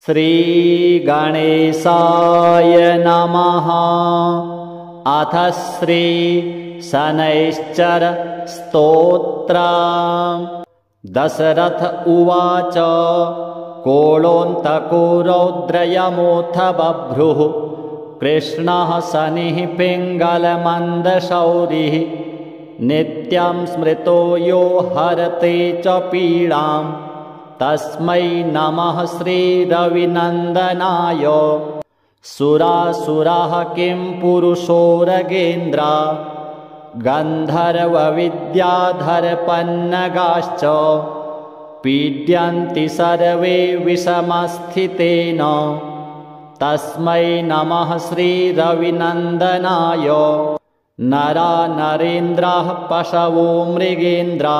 श्रीगणेशाय नमः। अथ श्री शनैश्चर स्तोत्रम्। दशरथ उवाच कोलोऽन्तको रौद्रयमोऽथ बभ्रुः कृष्णः शनिः पिङ्गलमन्दशौरिः नित्यं स्मृतो यो हरते च पीडाम् तस्मै नमः श्रीरविनन्दनाय। सुरासुराः किं पुरुषोरगेन्द्रा गन्धर्वविद्याधरपन्नगाश्च पीड्यन्ति सर्वे विषमस्थितेन तस्मै नमः श्रीरविनन्दनाय। नरा नरेन्द्राः पशवो मृगेन्द्रा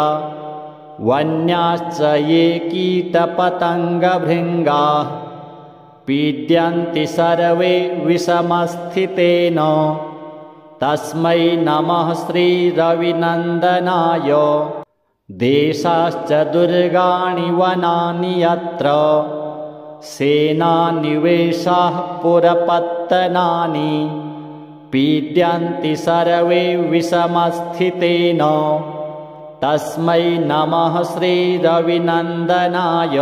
वन्याश्च ये कीटपतङ्गभृङ्गाः पीड्यन्ति सर्वे विषमस्थितेन तस्मै नमः श्रीरविनन्दनाय। देशाश्च दुर्गाणि वनानि यत्र सेनानिवेशाः पुरपत्तनानि पीड्यन्ति सर्वे विषमस्थितेन तस्मै नमः श्रीरविनन्दनाय।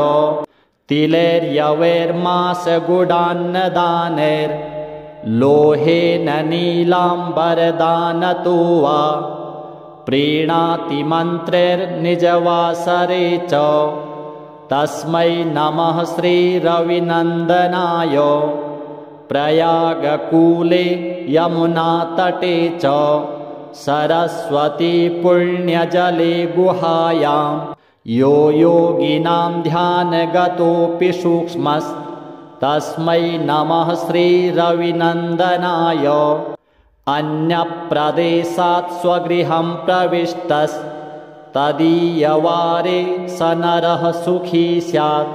तिलैर्यवैर्मासगुडान्नदानैर्लोहेन नीलाम्बरदानतो वा प्रीणाति मन्त्रैर्निजवासरे च तस्मै नमः श्रीरविनन्दनाय। प्रयागकूले यमुनातटे च सरस्वती पुण्यजले गुहायां यो योगिनां ध्यानगतोऽपि सूक्ष्मस्तस्मै नमः श्रीरविनन्दनाय। अन्यप्रदेशात् स्वगृहं प्रविष्टस्तदीयवारे स नरः सुखी स्यात्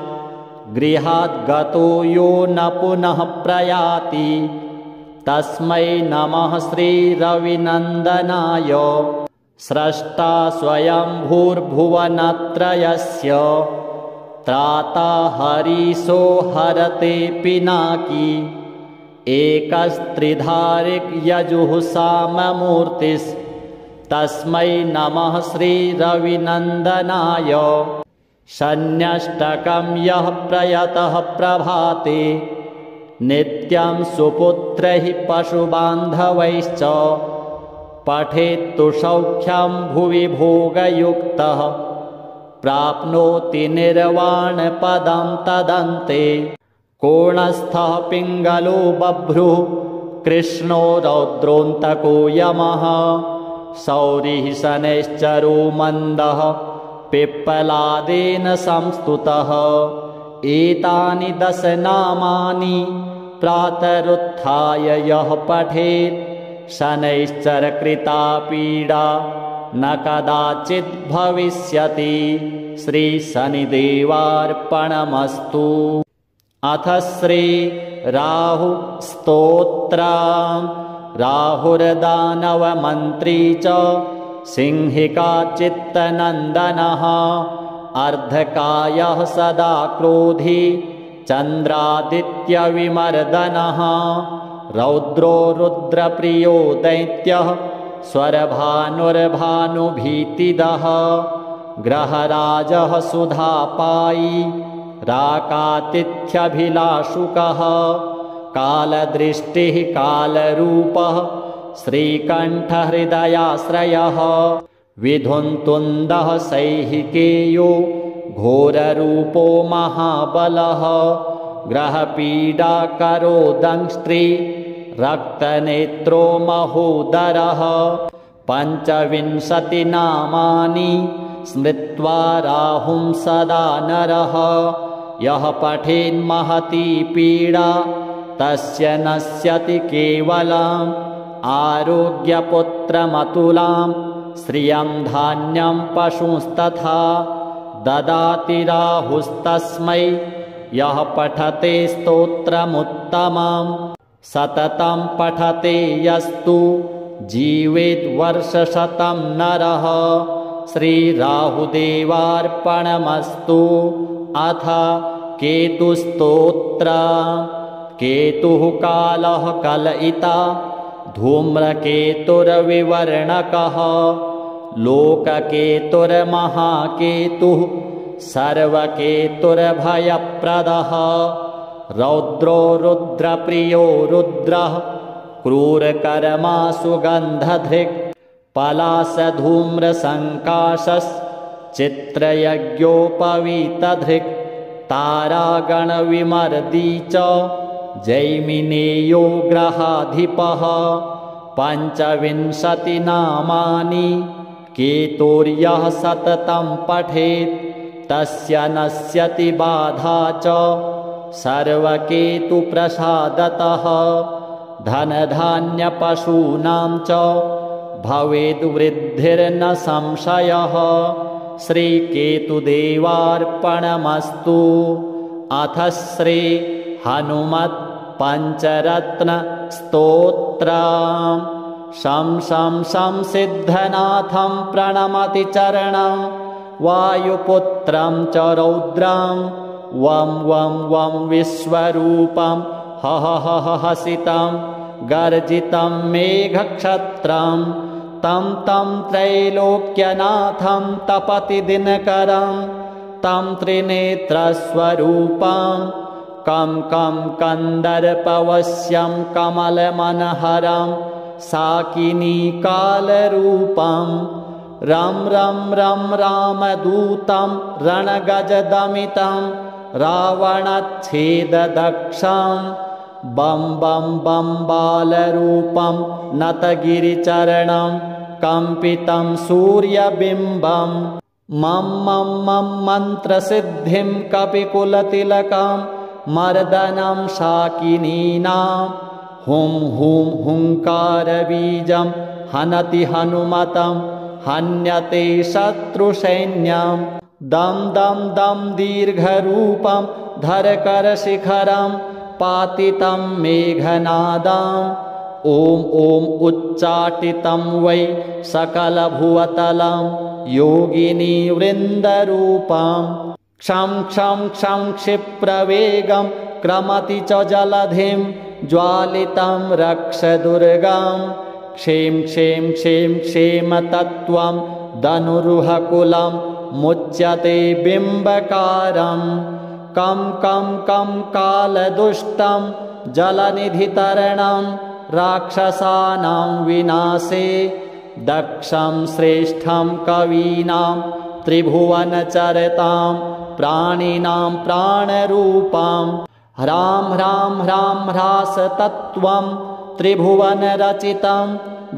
गृहात् गतो यो न पुनः प्रयाति तस्मै नमः श्रीरविनन्दनाय। स्रष्टा स्वयंभूर्भुवनत्रयस्य त्राता हरीशो हरते पिनाकी एकस्त्रिधारिक् यजुः साममूर्तिस्तस्मै नमः श्रीरविनन्दनाय। शन्यष्टकं यः प्रयतः प्रभाते नित्यं सुपुत्रैः पशुबान्धवैश्च पठेत्तु सौख्यं भुवि भोगयुक्तः प्राप्नोति निर्वाणपदं तदन्ते। कोणस्थः पिङ्गलो बभ्रुः कृष्णो रौद्रोऽन्तको यमः शौरिः शनैश्चरो मन्दः पिप्पलादेन संस्तुतः। एतानि दश नामानि प्रातरुत्थाय यः पठेत् शनैश्चरकृता पीडा न कदाचित् भविष्यति। श्रीशनिदेवार्पणमस्तु। अथ श्री राहु स्तोत्रम्। राहुर्दानवमन्त्री च सिंहिका चित्तनन्दनः अर्धकायः सदा क्रोधी चन्द्रादित्यविमर्दनः रौद्रो रुद्रप्रियो दैत्यः स्वरभानुर्भानुभीतिदः ग्रहराजः सुधापायी राकातिथ्यभिलाषुकः कालदृष्टिः कालरूपः श्रीकण्ठहृदयाश्रयः विधुन्तुन्दः सैहिकेयो घोररूपो महाबलः ग्रहपीडाकरो दंष्ट्री रक्तनेत्रो महोदरः। 25 नामानि स्मृत्वा राहुं सदा नरः यः पठेन्महती पीडा तस्य नश्यति केवलम् आरोग्यपुत्रमतुलां श्रियं धान्यं पशुंस्तथा ददाति राहुस्तस्मै यः पठते स्तोत्रमुत्तमं सततं पठते यस्तु जीवेद्वर्षशतं नरः। श्रीराहुदेवार्पणमस्तु। अथ केतुस्तोत्र केतुः कालः कलयिता धूम्रकेतुर्विवर्णकः लोककेतुर्महाकेतुः सर्वकेतुर्भयप्रदः रौद्रो रुद्रप्रियो रुद्रः क्रूरकर्मा सुगन्धधृक् पलासधूम्रसङ्काशश्चित्रयज्ञोपवीतधृक् तारागणविमर्दी च जैमिनेयो ग्रहाधिपः पञ्चविंशतिनामानि केतुर्यः सततं पठेत् तस्य नश्यति बाधा च सर्वकेतुप्रसादतः धनधान्यपशूनां च भवेद्वृद्धिर्न संशयः श्रीकेतुदेवार्पणमस्तु। अथ श्री हनुमत् पञ्चरत्न स्तोत्रम्। शं शं शं सिद्धनाथं प्रणमति चरणं वायुपुत्रं च रौद्रं वं वं वं विश्वरूपं हह हह हसितं गर्जितं मेघक्षत्रं तं तं त्रैलोक्यनाथं तपति दिनकरं तं त्रिनेत्रस्वरूपं कं कं कन्दर्पवश्यं कमलमनहरं साकिनीकालरूपं रं रं रं रामदूतं रणगजदमितं रावणच्छेददक्षं बं बं बं बालरूपं नतगिरिचरणं कम्पितं सूर्यबिम्बं मं मं मं मन्त्रसिद्धिं कपिकुलतिलकं मर्दनं शाकिनीनां हुं हुं हुङ्कारबीजं हनति हनुमतं हन्यते शत्रुसैन्यं दं दं दं दीर्घरूपं धरकरशिखरं पातितं मेघनादम् ॐ ॐ उच्चाटितं वै सकलभुवतलं योगिनीवृन्दरूपं क्षं क्षं क्षं क्षिप्रवेगं क्रमति च जलधिं ज्वालितं रक्षदुर्गं क्षें क्षें क्षें क्षेमतत्त्वं धनुरुहकुलं मुच्यते बिम्बकारं कं कं कं कालदुष्टं जलनिधितरणं राक्षसानां विनाशे दक्षं श्रेष्ठं कवीनां त्रिभुवनचरतां प्राणिनां प्राणरूपं ह्रां ह्रां ह्रां ह्रासतत्त्वं त्रिभुवनरचितं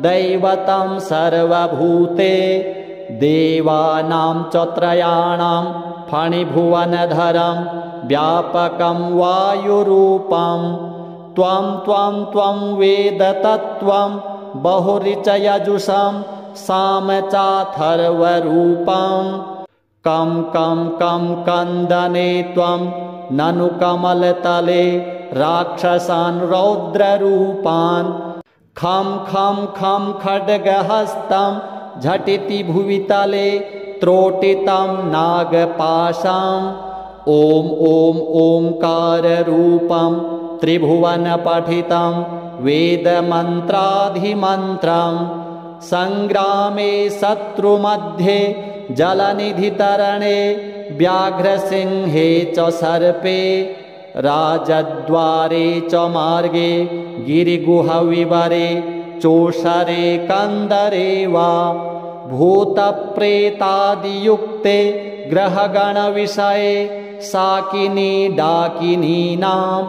दैवतं सर्वभूते देवानां च त्रयाणां फणिभुवनधरं व्यापकं वायुरूपं त्वं त्वं त्वं वेदतत्त्वं बहुरिचयजुषं सामचाथर्वरूपं कं कं कं कन्दने त्वं ननु कमलतले राक्षसान् रौद्ररूपान् खं खं खं खड्गहस्तं झटिति भुवितले त्रोटितं नागपाशम् ॐ ॐ ओंकाररूपं त्रिभुवनपठितं वेदमन्त्राधिमन्त्रं संग्रामे शत्रुमध्ये जलनिधितरणे व्याघ्रसिंहे च सर्पे राजद्वारे च मार्गे गिरिगुहविवरे चोषरे कन्दरे वा भूतप्रेतादियुक्ते ग्रहगणविषये साकिनी डाकिनीनां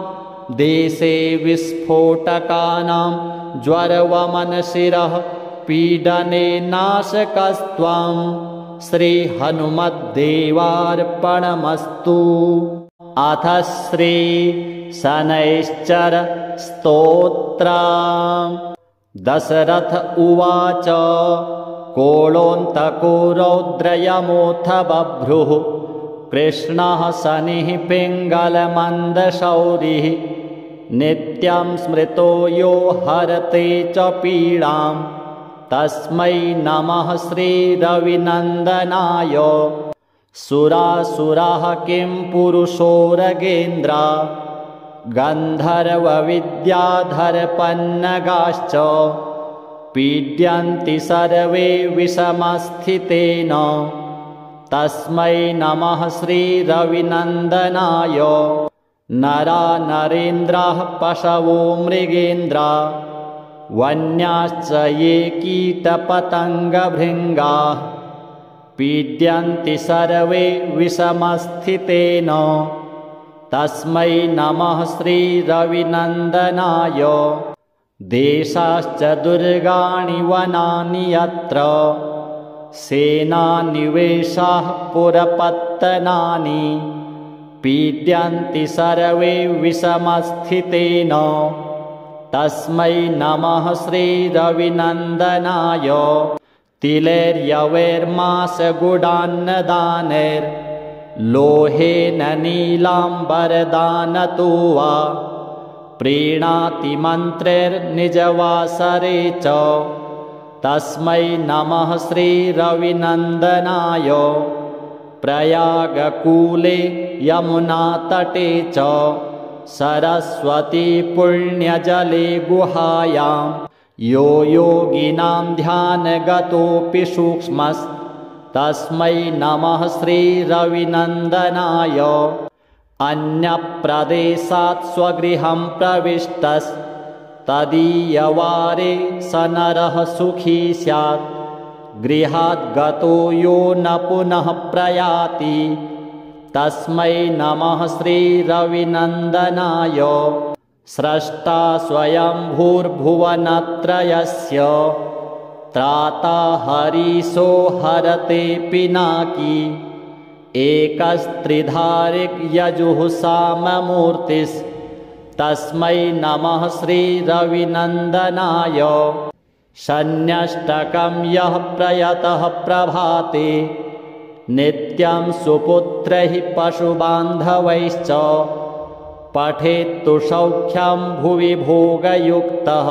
देशे विस्फोटकानां ज्वरवमनशिरः पीडने नाशकस्त्वं श्रीहनुमद्देवार्पणमस्तु। अथ श्री शनैश्चर स्तोत्रम्। दशरथ उवाच कोलोऽन्तको रौद्रयमोऽथ बभ्रुः कृष्णः शनिः पिङ्गलमन्दशौरिः नित्यं स्मृतो यो हरते च पीडां तस्मै नमः श्रीरविनन्दनाय सुरासुराः किं पुरुषोरगेन्द्रा गन्धर्वविद्याधरपन्नगाश्च पीड्यन्ति सर्वे विषमस्थितेन तस्मै नमः श्रीरविनन्दनाय नरा नरेन्द्राः पशवो मृगेन्द्रा वन्याश्च ये कीटपतङ्गभृङ्गाः पीड्यन्ति सर्वे विषमस्थितेन तस्मै नमः श्रीरविनन्दनाय देशाश्च दुर्गाणि वनानि यत्र सेनानिवेशाः पुरपत्तनानि पीड्यन्ति सर्वे विषमस्थितेन तस्मै नमः श्रीरविनन्दनाय तिलैर्यवैर्मासगुडान्नदानैर्लोहेन नीलाम्बरदानतो वा प्रीणाति मन्त्रैर्निजवासरे च तस्मै नमः श्रीरविनन्दनाय प्रयागकूले यमुनातटे च सरस्वती पुण्यजले गुहायां यो योगिनां ध्यानगतोऽपि सूक्ष्मस्तस्मै नमः श्रीरविनन्दनाय अन्यप्रदेशात् स्वगृहं प्रविष्टस्तदीयवारे स नरः सुखी स्यात् गृहात् गतो यो न पुनः प्रयाति तस्मै नमः श्रीरविनन्दनाय स्रष्टा स्वयंभूर्भुवनत्रयस्य त्राता हरीशो हरते पिनाकी एकस्त्रिधारिक् यजुः साममूर्तिस्तस्मै नमः श्रीरविनन्दनाय शन्यष्टकं यः प्रयतः प्रभाते नित्यं सुपुत्रैः पशुबान्धवैश्च पठेत्तु सौख्यं भुवि भोगयुक्तः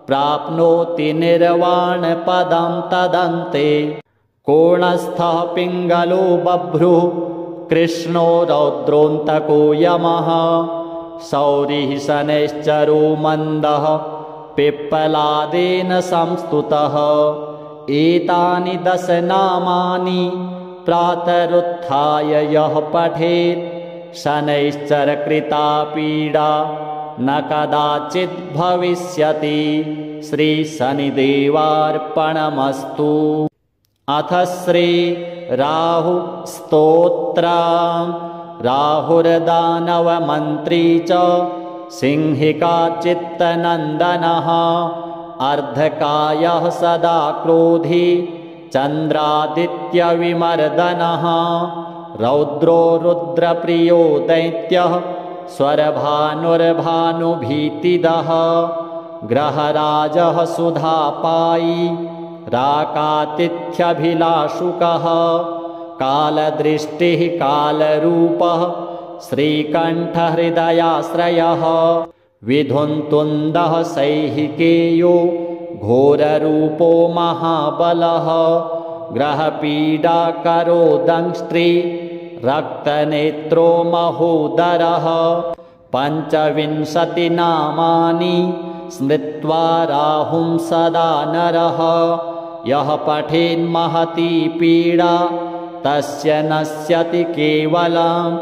प्राप्नोति निर्वाणपदं तदन्ते कोणस्थः पिङ्गलो बभ्रुः कृष्णो रौद्रोऽन्तको यमः शौरिः शनैश्चरो मन्दः पिप्पलादेन संस्तुतः एतानि 10 नामानि प्रातरुत्थाय यः पठेत् शनैश्चरकृता पीडा न कदाचित् भविष्यति श्रीशनिदेवार्पणमस्तु। अथ श्री राहु स्तोत्रम्। राहुर्दानवमन्त्री च सिंहिका चित्तनन्दनः अर्धकायः सदा क्रोधी चन्द्रादित्यविमर्दनः रौद्रो रुद्रप्रियो दैत्यः स्वरभानुर्भानुभीतिदः ग्रहराजः सुधापायी राकातिथ्यभिलाषुकः कालदृष्टिः कालरूपः श्रीकण्ठहृदयाश्रयः विधुन्तुन्दः सैहिकेयो घोररूपो महाबलः ग्रहपीडाकरो दंष्ट्री रक्तनेत्रो महोदरः 25 नामानि स्मृत्वा राहुं सदा नरः यः पठेन्महती पीडा तस्य नश्यति केवलम्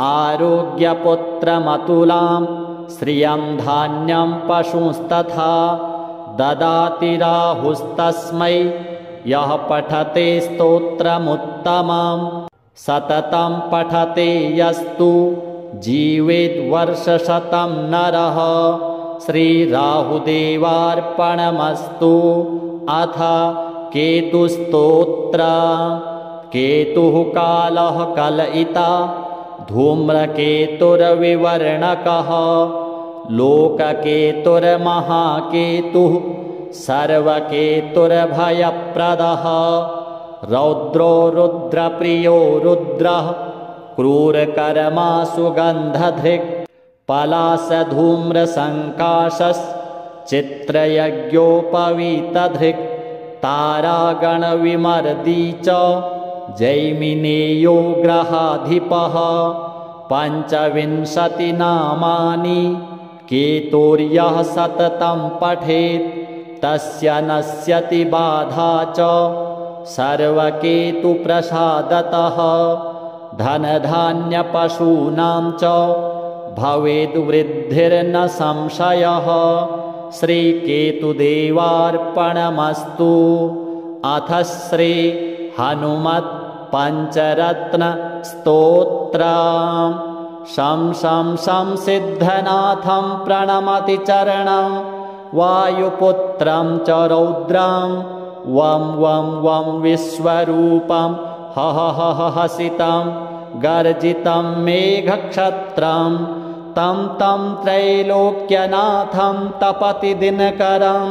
आरोग्यपुत्रमतुलां श्रियं धान्यं पशुंस्तथा ददाति राहुस्तस्मै यः पठते स्तोत्रमुत्तमं सततं पठते यस्तु जीवेद्वर्षशतं नरः श्रीराहुदेवार्पणमस्तु। अथ केतुस्तोत्र। केतुः कालः कलयिता धूम्रकेतुर्विवर्णकः लोककेतुर्महाकेतुः सर्वकेतुर्भयप्रदः रौद्रो रुद्रप्रियो रुद्रः क्रूरकर्मा सुगन्धधृक् पलाशधूम्रसङ्काशश्चित्रयज्ञोपवीतधृक् तारागणविमर्दी च जैमिनेयो ग्रहाधिपः 25 नामानि केतुर्यः सततं पठेत् तस्य नश्यति बाधा च सर्वकेतुप्रसादतः धनधान्यपशूनां च भवेद्वृद्धिर्न संशयः श्रीकेतुदेवार्पणमस्तु। अथ श्री हनुमत् पञ्चरत्न स्तोत्रम्। शं शं शं सिद्धनाथं प्रणमति चरणं वायुपुत्रं च रौद्रं वं वं वं विश्वरूपं हसितं गर्जितं मेघक्षत्रं तं तं त्रैलोक्यनाथं तपति दिनकरं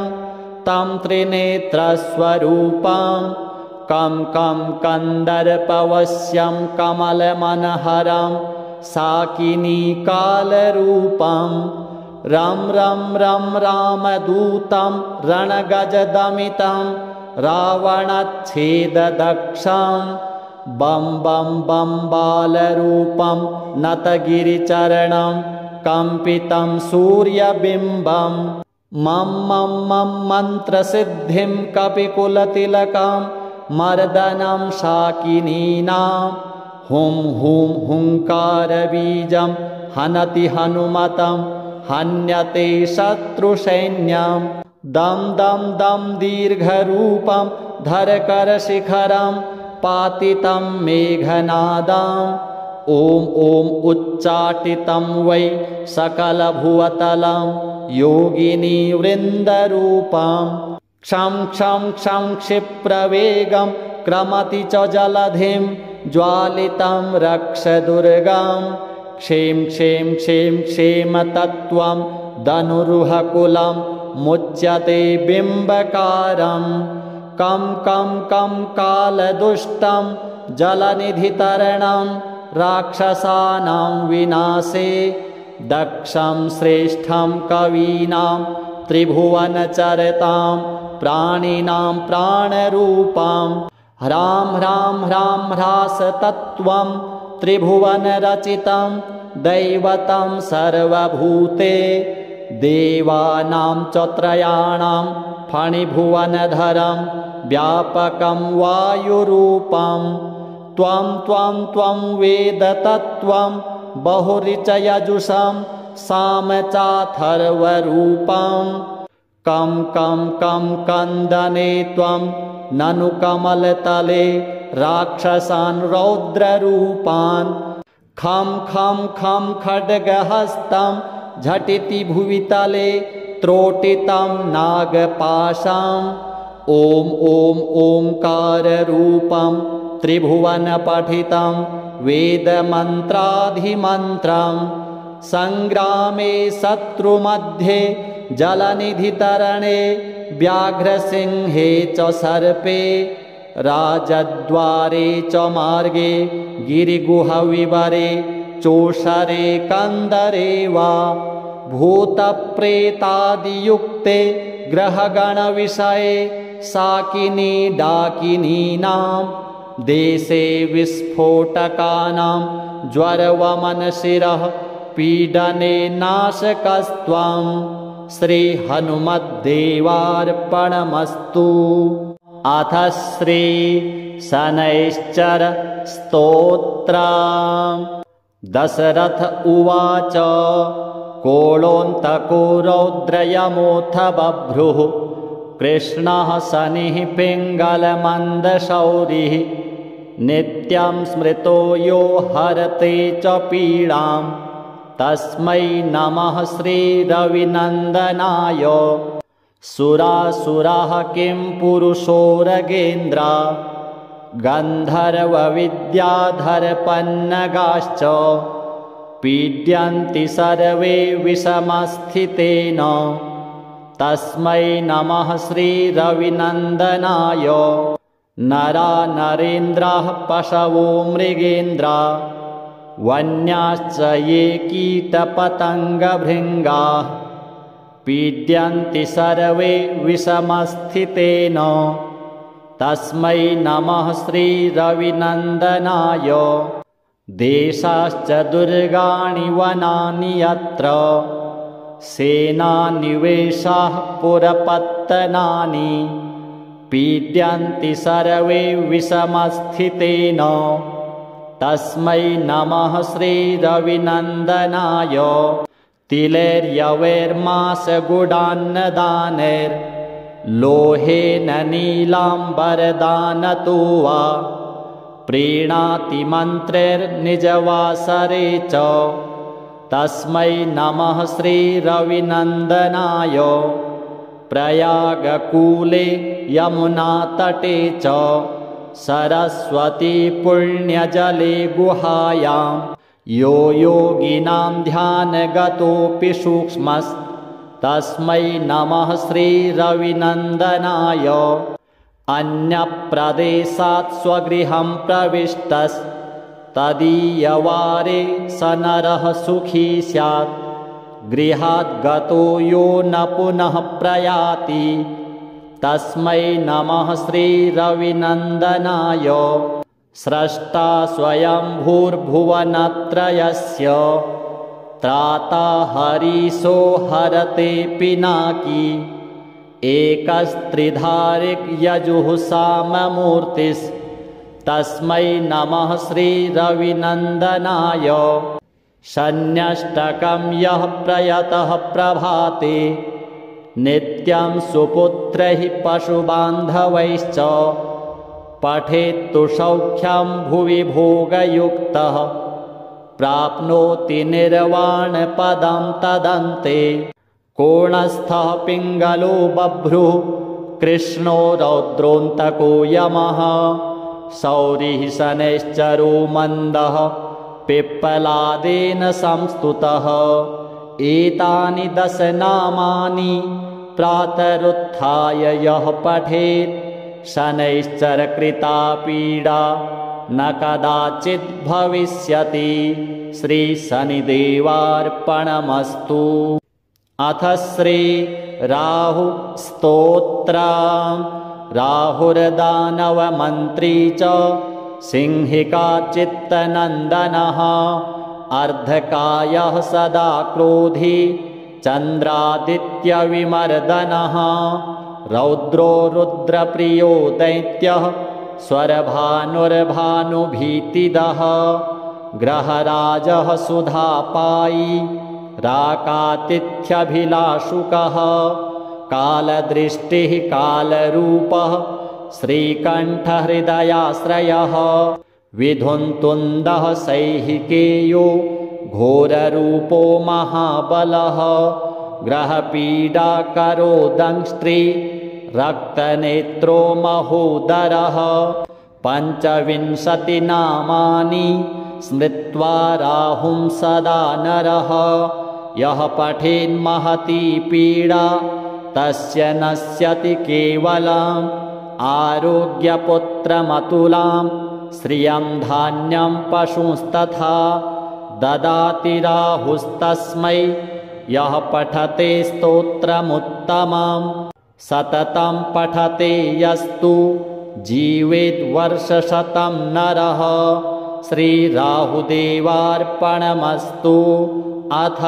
तं त्रिनेत्रस्वरूपं कं कं कन्दर्पवश्यं कमलमनहरं साकिनीकालरूपं रं रं रं रामदूतं रणगजदमितं रावणच्छेददक्षं बं बं बं बालरूपं नतगिरिचरणं कम्पितं सूर्यबिम्बं मं मं मं मन्त्रसिद्धिं कपिकुलतिलकं मर्दनं शाकिनीनां हुं हुं हुङ्कारबीजं हनति हनुमतं हन्यते शत्रुसैन्यं दं दं दं दीर्घरूपं धरकरशिखरं पातितं मेघनादम् ॐ ॐ उच्चाटितं वै सकलभुवतलं योगिनीवृन्दरूपं क्षं क्षं क्षं क्षिप्रवेगं क्रमति च जलधिं ज्वालितं रक्षदुर्गं क्षें क्षें क्षें क्षेमतत्त्वं धनुरुहकुलं मुच्यते बिम्बकारं कं कं कं कालदुष्टं जलनिधितरणं राक्षसानां विनाशे दक्षं श्रेष्ठं कवीनां त्रिभुवनचरतां प्राणिनां प्राणरूपं ह्रां ह्रां ह्रां ह्रासतत्त्वं त्रिभुवनरचितं दैवतं सर्वभूते देवानां च त्रयाणां फणिभुवनधरं व्यापकं वायुरूपं त्वं त्वं त्वं वेदतत्त्वं बहुरिचयजुषं सामचाथर्वरूपं कं कं कं कन्दने त्वं ननु कमलतले राक्षसान् रौद्ररूपान् खं खं खं खड्गहस्तं झटिति भुवितले त्रोटितं नागपाशम् ॐ ॐ ओङ्काररूपं त्रिभुवनपठितं वेदमन्त्राधिमन्त्रं सङ्ग्रामे शत्रुमध्ये जलनिधितरणे व्याघ्रसिंहे च सर्पे राजद्वारे च मार्गे गिरिगुहविवरे चोषरे कन्दरे वा भूतप्रेतादियुक्ते ग्रहगणविषये साकिनी डाकिनीनां देशे विस्फोटकानां ज्वरवमनशिरः पीडने नाशकस्त्वं श्रीहनुमद्देवार्पणमस्तु। अथ श्री शनैश्चर स्तोत्रम्। दशरथ उवाच कोलोऽन्तको रौद्रयमोऽथ बभ्रुः कृष्णः शनिः पिङ्गलमन्दशौरिः नित्यं स्मृतो यो हरते च पीडां तस्मै नमः श्रीरविनन्दनाय। सुरासुराः किं पुरुषोरगेन्द्रा गन्धर्वविद्याधरपन्नगाश्च पीड्यन्ति सर्वे विषमस्थितेन तस्मै नमः श्रीरविनन्दनाय। नरा नरेन्द्राः पशवो मृगेन्द्रा वन्याश्च ये कीटपतङ्गभृङ्गाः पीड्यन्ति सर्वे विषमस्थितेन तस्मै नमः श्रीरविनन्दनाय। देशाश्च दुर्गाणि वनानि यत्र सेनानिवेशाः पुरपत्तनानि पीड्यन्ति सर्वे विषमस्थितेन। तस्मै नमः श्रीरविनन्दनाय। तिलैर्यवैर्मासगुडान्नदानैर्लोहेन नीलाम्बरदानतो वा प्रीणाति मन्त्रैर्निजवासरे च। तस्मै नमः श्रीरविनन्दनाय। प्रयागकूले यमुनातटे च सरस्वती पुण्यजले गुहायां यो योगिनां ध्यानगतोऽपि सूक्ष्मस्तस्मै नमः श्रीरविनन्दनाय। अन्यप्रदेशात् स्वगृहं प्रविष्टस्तदीयवारे स नरः सुखी स्यात्। गृहात् गतो यो न पुनः प्रयाति तस्मै नमः श्रीरविनन्दनाय। स्रष्टा स्वयंभूर्भुवनत्रयस्य त्राता हरीशो हरते पिनाकी। एकस्त्रिधारिक यजुः साममूर्तिस्तस्मै नमः श्रीरविनन्दनाय। शन्यष्टकं यः प्रयतः प्रभाते नित्यं सुपुत्रैः पशुबान्धवैश्च पठेत्तु सौख्यं भुवि भोगयुक्तः प्राप्नोति निर्वाणपदं तदन्ते। कोणस्थः पिङ्गलो बभ्रुः कृष्णो रौद्रोऽन्तको यमः शौरिः शनैश्चरो मन्दः पिप्पलादेन संस्तुतः। एतानि 10 नामानि प्रातरुत्थाय यः पठेत् शनैश्चरकृता पीडा न कदाचित् भविष्यति। श्रीशनिदेवार्पणमस्तु। अथ श्री राहुस्तोत्रम्। राहुर्दानवमन्त्री च सिंहिका चित्तनन्दनः अर्धकायः सदा क्रोधी चन्द्रादित्यविमर्दनः। रौद्रो रुद्रप्रियो दैत्यः स्वरभानुर्भानुभीतिदः। ग्रहराजः सुधापायी राकातिथ्यभिलाषुकः। कालदृष्टिः कालरूपः श्रीकण्ठहृदयाश्रयः। विधुन्तुन्दः सैहिकेयो घोररूपो महाबलः। ग्रहपीडाकरो दंष्ट्री रक्तनेत्रो महोदरः। 25 नामानि स्मृत्वा राहुं सदा नरः। यः पठेन्महती पीडा तस्य नश्यति केवलम्। आरोग्यपुत्रमतुलां श्रियं धान्यं पशुंस्तथा ददाति राहुस्तस्मै। यः पठते स्तोत्रमुत्तमं सततं पठते यस्तु जीवेद्वर्षशतं नरः। श्रीराहुदेवार्पणमस्तु। अथ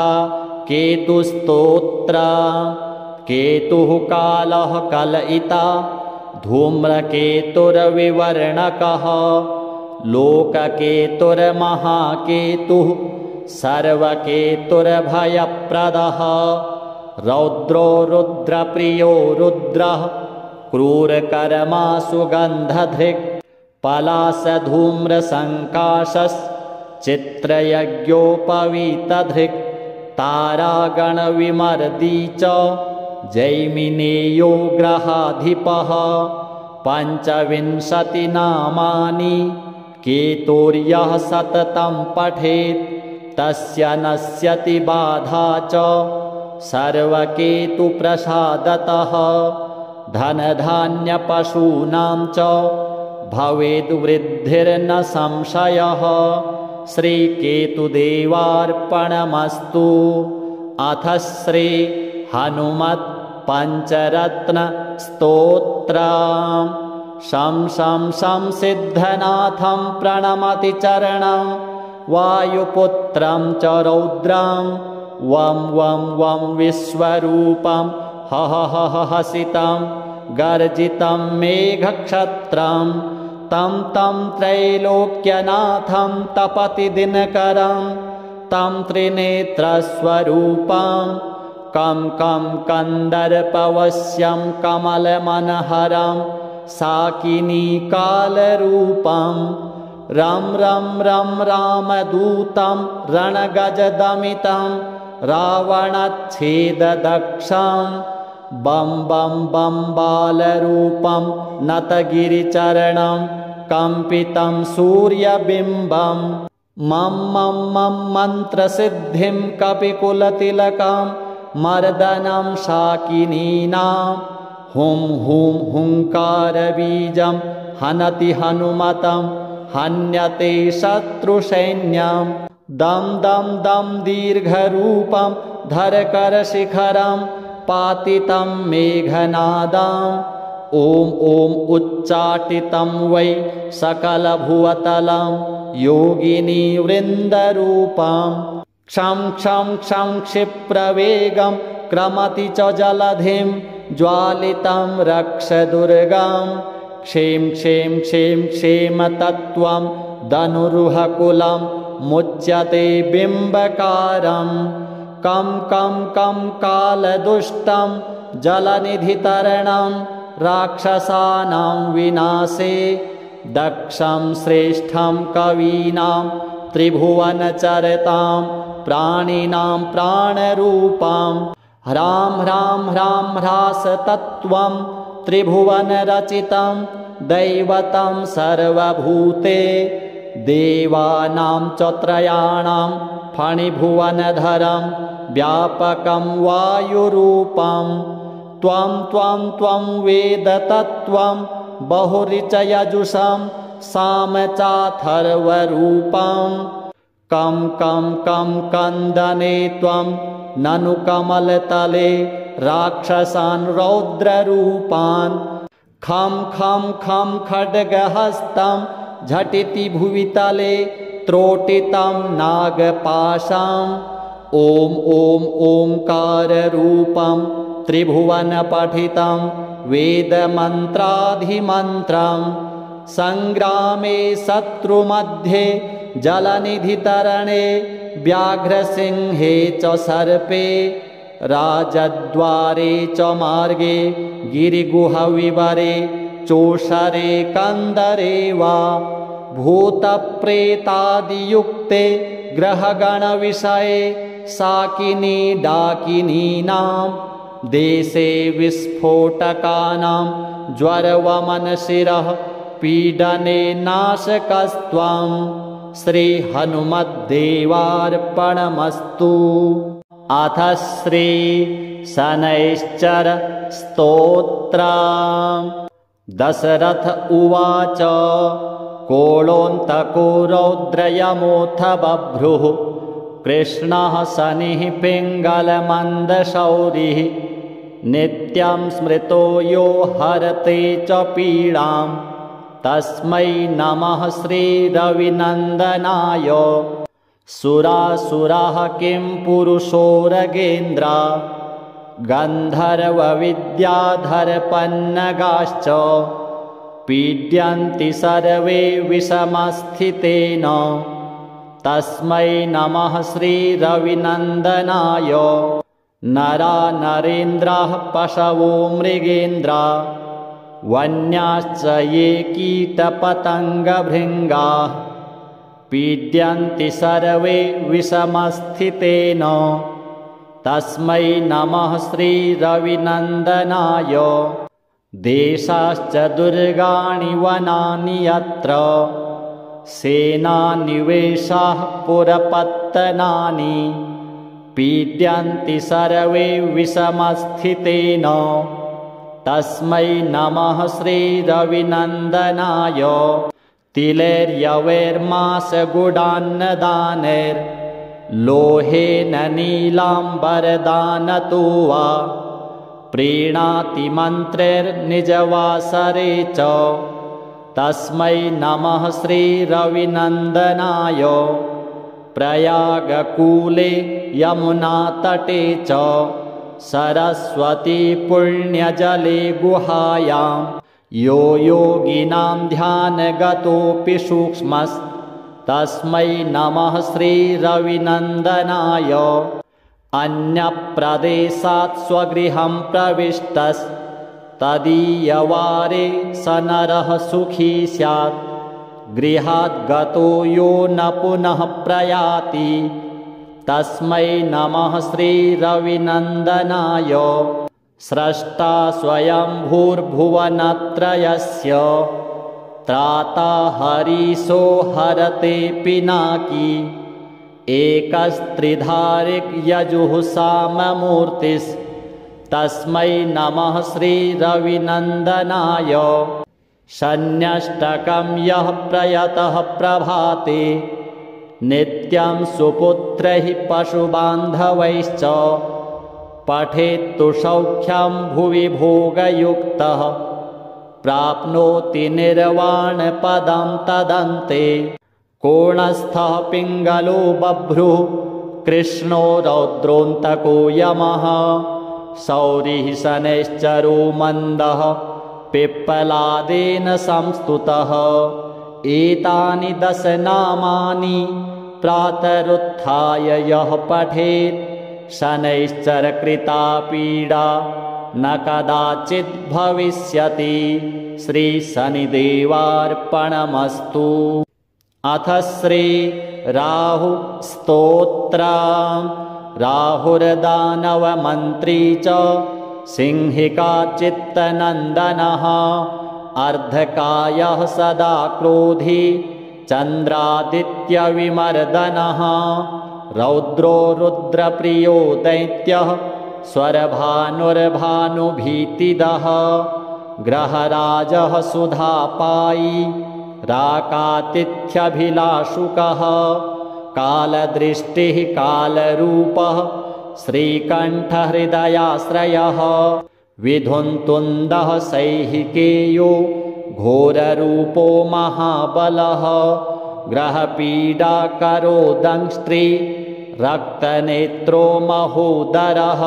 केतुस्तोत्रम्। केतुः कालः कलयिता धूम्रकेतुर्विवर्णकः। लोककेतुर्महाकेतुः सर्वकेतुर्भयप्रदः। रौद्रो रुद्रप्रियो रुद्रः क्रूरकर्मा सुगन्धधृक्। पलाशधूम्रसङ्काशश्चित्रयज्ञोपवीतधृक्। तारागणविमर्दी च जैमिनेयो ग्रहाधिपः। 25 नामानि केतुर्यः सततं पठेत् तस्य नश्यति बाधा च सर्वकेतुप्रसादतः। धनधान्यपशूनां च भवेद्वृद्धिर्न संशयः। श्रीकेतुदेवार्पणमस्तु। अथ श्री हनुमत् पञ्चरत्न स्तोत्रम्। शं शं शं सिद्धनाथं प्रणमति चरणं वायुपुत्रं च रौद्रं वं वं वं विश्वरूपं हसितं गर्जितं मेघक्षत्रं तं तं त्रैलोक्यनाथं तपति दिनकरं तं त्रिनेत्रस्वरूपं कं कन्दर्पवश्यं कमलमनहरं साकिनीकालरूपं रं रं रं रामदूतं रणगजदमितं रावणच्छेददक्षं बं बं बं बालरूपं नतगिरिचरणं कम्पितं सूर्यबिम्बं मं मं मं मन्त्रसिद्धिं कपिकुलतिलकं मर्दनं शाकिनीनां हुं हुं हुङ्कारबीजं हनति हनुमतं हन्यते शत्रुसैन्यं दं दं दं दीर्घरूपं धरकरशिखरं पातितं मेघनादम् ॐ ॐ उच्चाटितं वै सकलभुवतलं योगिनीवृन्दरूपं क्षं क्षं क्षं क्षिप्रवेगं क्रमति च जलधिं ज्वालितं रक्षदुर्गं क्षें क्षें क्षें क्षेमतत्त्वं धनुरुहकुलं मुच्यते बिम्बकारं कं कालदुष्टं जलनिधितरणं राक्षसानां विनाशे दक्षं श्रेष्ठं कवीनां त्रिभुवनचरतां प्राणिनां प्राणरूपं ह्रां ह्रां ह्रां ह्रासतत्त्वं त्रिभुवनरचितं दैवतं सर्वभूते देवानां च त्रयाणां फणिभुवनधरं व्यापकं वायुरूपं त्वं त्वं त्वं वेदतत्त्वं बहुरिचयजुषं सामचाथर्वरूपं कं कन्दने त्वं ननु कमलतले राक्षसान् रौद्ररूपान् खं खड्गहस्तं झटिति भुवितले त्रोटितं नागपाशम् ॐ ॐ ओङ्काररूपं त्रिभुवनपठितं वेदमन्त्राधिमन्त्रं सङ्ग्रामे शत्रुमध्ये जलनिधितरणे व्याघ्रसिंहे च सर्पे राजद्वारे च मार्गे गिरिगुहविवरे चोषरे कन्दरे वा भूतप्रेतादियुक्ते ग्रहगणविषये साकिनी डाकिनीनां देशे विस्फोटकानां ज्वरवमनशिरः पीडने नाशकस्त्वं श्रीहनुमद्देवार्पणमस्तु। अथ श्री शनैश्चर स्तोत्रम्। दशरथ उवाच कोलोऽन्तको रौद्रयमोऽथ बभ्रुः कृष्णः शनिः पिङ्गलमन्दशौरिः नित्यं स्मृतो यो हरते च पीडां तस्मै नमः श्रीरविनन्दनाय। सुरासुराः किं पुरुषोरगेन्द्र गन्धर्वविद्याधरपन्नगाश्च पीड्यन्ति सर्वे विषमस्थितेन तस्मै नमः श्रीरविनन्दनाय। नरा नरेन्द्राः पशवो मृगेन्द्रा वन्याश्च ये कीटपतङ्गभृङ्गाः पीड्यन्ति सर्वे विषमस्थितेन तस्मै नमः श्रीरविनन्दनाय। देशाश्च दुर्गाणि वनानि यत्र सेनानिवेशाः पुरपत्तनानि पीड्यन्ति सर्वे विषमस्थितेन तस्मै नमः श्रीरविनन्दनाय। तिलैर्यवैर्मासगुडान्नदानैर्लोहेन नीलाम्बरदानतो वा प्रीणाति मन्त्रैर्निजवासरे च तस्मै नमः श्रीरविनन्दनाय प्रयागकूले यमुनातटे च सरस्वती पुण्यजले गुहायां यो योगिनां ध्यानगतोऽपि सूक्ष्मस्तस्मै नमः श्रीरविनन्दनाय अन्यप्रदेशात् स्वगृहं प्रविष्टस्तदीयवारे स नरः सुखी स्यात् गृहात् गतो यो न पुनः प्रयाति तस्मै नमः श्रीरविनन्दनाय स्रष्टा स्वयंभूर्भुवनत्रयस्य त्राता हरीशो हरते पिनाकी एकस्त्रिधारिक् यजुः साममूर्तिस्तस्मै नमः श्रीरविनन्दनाय शन्यष्टकं यः प्रयतः प्रभाते नित्यं सुपुत्रैः पशुबान्धवैश्च पठेत्तु सौख्यं भुवि भोगयुक्तः प्राप्नोति निर्वाणपदं तदन्ते कोणस्थः पिङ्गलो बभ्रुः कृष्णो रौद्रोऽन्तको यमः शौरिः शनैश्चरो मन्दः पिप्पलादेन संस्तुतः एतानि 10 नामानि प्रातरुत्थाय यः पठेत् शनैश्चरकृता पीडा न कदाचित् भविष्यति। श्रीशनिदेवार्पणमस्तु। अथ श्री राहु स्तोत्रम्। राहुर्दानवमन्त्री च सिंहिका चित्तनन्दनः अर्धकायः सदा क्रोधी चन्द्रादित्यविमर्दनः रौद्रो रुद्रप्रियो दैत्यः स्वरभानुर्भानुभीतिदः ग्रहराजः सुधापायी राकातिथ्यभिलाषुकः कालदृष्टिः कालरूपः श्रीकण्ठहृदयाश्रयः विधुन्तुन्दः सैहिकेयो घोररूपो महाबलः ग्रहपीडाकरो दंष्ट्री रक्तनेत्रो महोदरः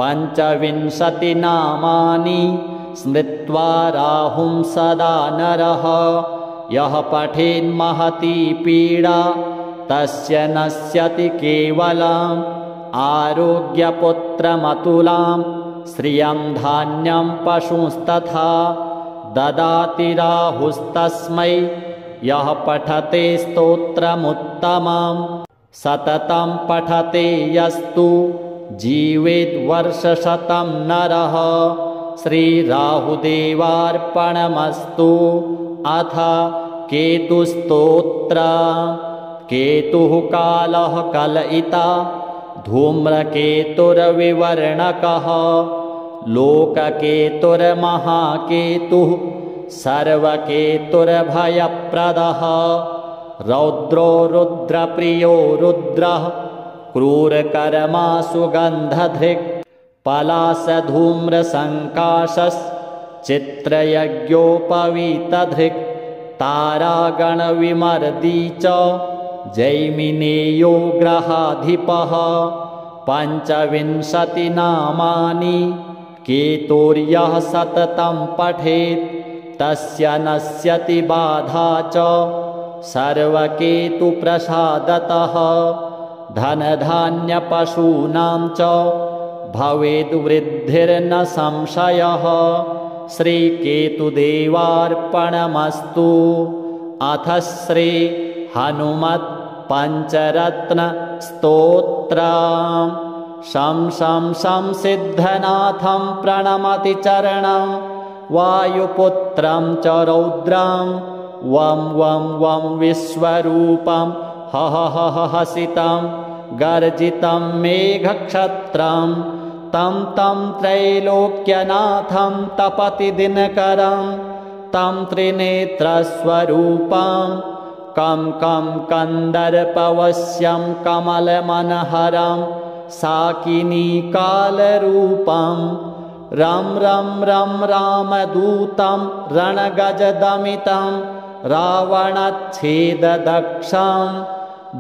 25 नामानि स्मृत्वा राहुं सदा नरः यः पठेन्महती पीडा तस्य नश्यति केवलम् आरोग्यपुत्रमतुलां श्रियं धान्यं पशुंस्तथा ददाति राहुस्तस्मै यः पठते स्तोत्रमुत्तमं सततं पठते यस्तु जीवेद्वर्षशतं नरः। श्रीराहुदेवार्पणमस्तु। अथ केतुस्तोत्र। केतुः कालः कलयिता धूम्रकेतुर्विवर्णकः लोककेतुर्महाकेतुः सर्वकेतुर्भयप्रदः रौद्रो रुद्रप्रियो रुद्रः क्रूरकर्मा सुगन्धधृक् पलाशधूम्रसङ्काशश्चित्रयज्ञोपवीतधृक् तारागणविमर्दी च जैमिनेयो ग्रहाधिपः 25 नामानि केतुर्यः सततं पठेत् तस्य नश्यति बाधा च सर्वकेतुप्रसादतः धनधान्यपशूनां च भवेद्वृद्धिर्न संशयः। श्रीकेतुदेवार्पणमस्तु। अथ श्री हनुमत् पञ्चरत्न स्तोत्रम्। शं शं शं सिद्धनाथं प्रणमति चरणं वायुपुत्रं च रौद्रं वं वं वं विश्वरूपं हह हह हसितं गर्जितं मेघक्षत्रं तं तं त्रैलोक्यनाथं तपति दिनकरं तं त्रिनेत्रस्वरूपं कं कं कन्दर्पवश्यं कमलमनहरं साकिनीकालरूपं रं रं रं रामदूतं रणगजदमितं रावणच्छेददक्षं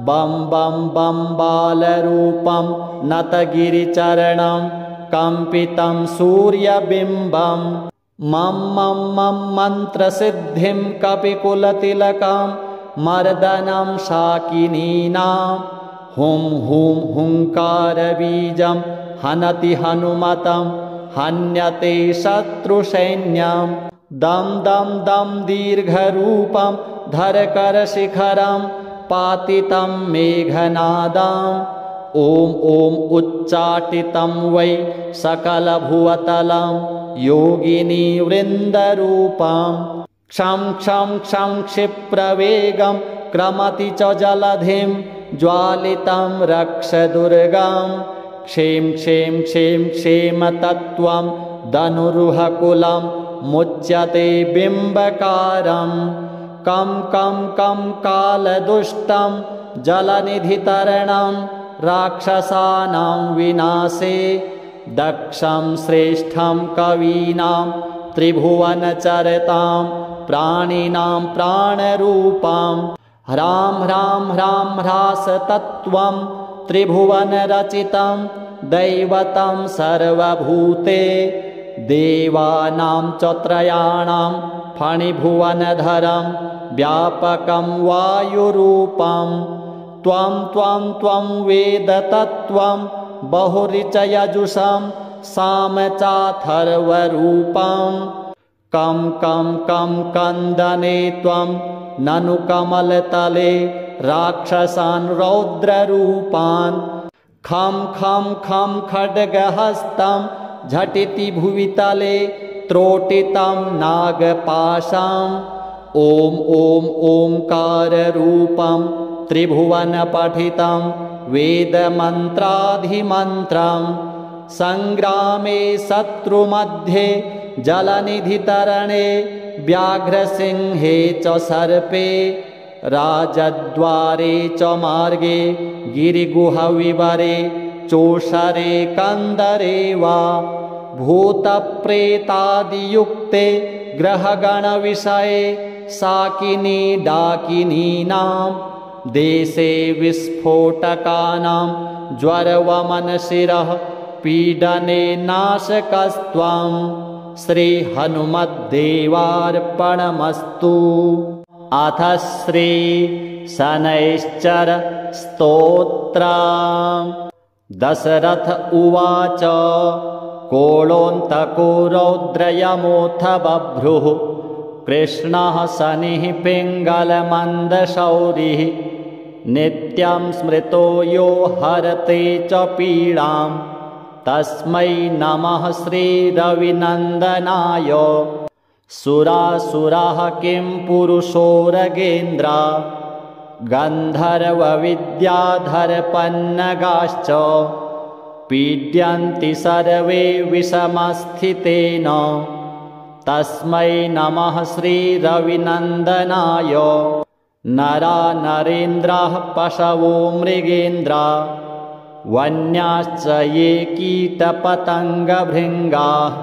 बं बं बं बालरूपं नतगिरिचरणं कम्पितं सूर्यबिम्बं मं मं मं मन्त्रसिद्धिं कपिकुलतिलकं मर्दनं शाकिनीनां हुं हुं हुङ्कारबीजं हनति हनुमतं हन्यते शत्रुसैन्यं दं दं दं दीर्घरूपं धरकरशिखरं पातितं मेघनादम् ॐ ॐ उच्चाटितं वै सकलभुवतलं योगिनीवृन्दरूपं क्षं क्षं क्षं क्षिप्रवेगं क्रमति च जलधिं ज्वालितं रक्षदुर्गं क्षें क्षें क्षें क्षेमतत्त्वं धनुरुहकुलं मुच्यते बिम्बकारं कं कं कं कालदुष्टं जलनिधितरणं राक्षसानां विनाशे दक्षं श्रेष्ठं कवीनां त्रिभुवनचरतां प्राणिनां प्राणरूपं ह्रां ह्रां ह्रां ह्रासतत्त्वं त्रिभुवनरचितं दैवतं सर्वभूते देवानां च त्रयाणां फणिभुवनधरं व्यापकं वायुरूपं त्वं त्वं त्वं वेदतत्त्वं बहुरिचयजुषं सामचाथर्वरूपं कं कं कं कन्दने त्वं ननु कमलतले राक्षसान् रौद्ररूपान् खं खं खं खड्गहस्तं झटिति भुवितले त्रोटितं नागपाशम् ॐ ॐ ओङ्काररूपं त्रिभुवनपठितं वेदमन्त्राधिमन्त्रं सङ्ग्रामे शत्रुमध्ये जलनिधितरणे व्याघ्रसिंहे च सर्पे राजद्वारे च मार्गे गिरिगुहविवरे चोषरे कन्दरे वा भूतप्रेतादियुक्ते ग्रहगणविषये साकिनी डाकिनीनां देशे विस्फोटकानां ज्वरवमनशिरः पीडने नाशकस्त्वं श्रीहनुमद्देवार्पणमस्तु। अथ श्री शनैश्चर स्तोत्रम्। दशरथ उवाच कोलोऽन्तको रौद्रयमोऽथ बभ्रुः कृष्णः शनिः पिङ्गलमन्दशौरिः नित्यं स्मृतो यो हरते च पीडां तस्मै नमः श्रीरविनन्दनाय। सुरासुराः किं पुरुषोरगेन्द्रा गन्धर्वविद्याधरपन्नगाश्च पीड्यन्ति सर्वे विषमस्थितेन तस्मै नमः श्रीरविनन्दनाय। नरा नरेन्द्राः पशवो मृगेन्द्रा वन्याश्च ये कीटपतङ्गभृङ्गाः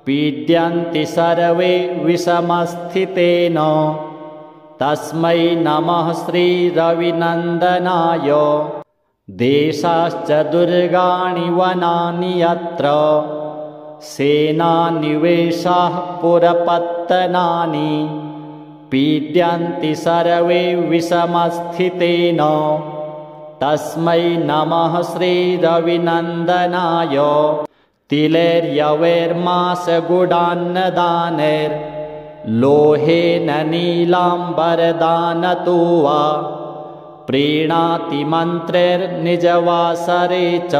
पीड्यन्ति सर्वे विषमस्थितेन तस्मै नमः श्रीरविनन्दनाय। देशाश्च दुर्गाणि वनानि यत्र सेनानिवेशाः पुरपत्तनानि पीड्यन्ति सर्वे विषमस्थितेन तस्मै नमः श्रीरविनन्दनाय। तिलैर्यवैर्मासगुडान्नदानैर्लोहेन नीलाम्बरदानतो वा प्रीणाति मन्त्रैर्निजवासरे च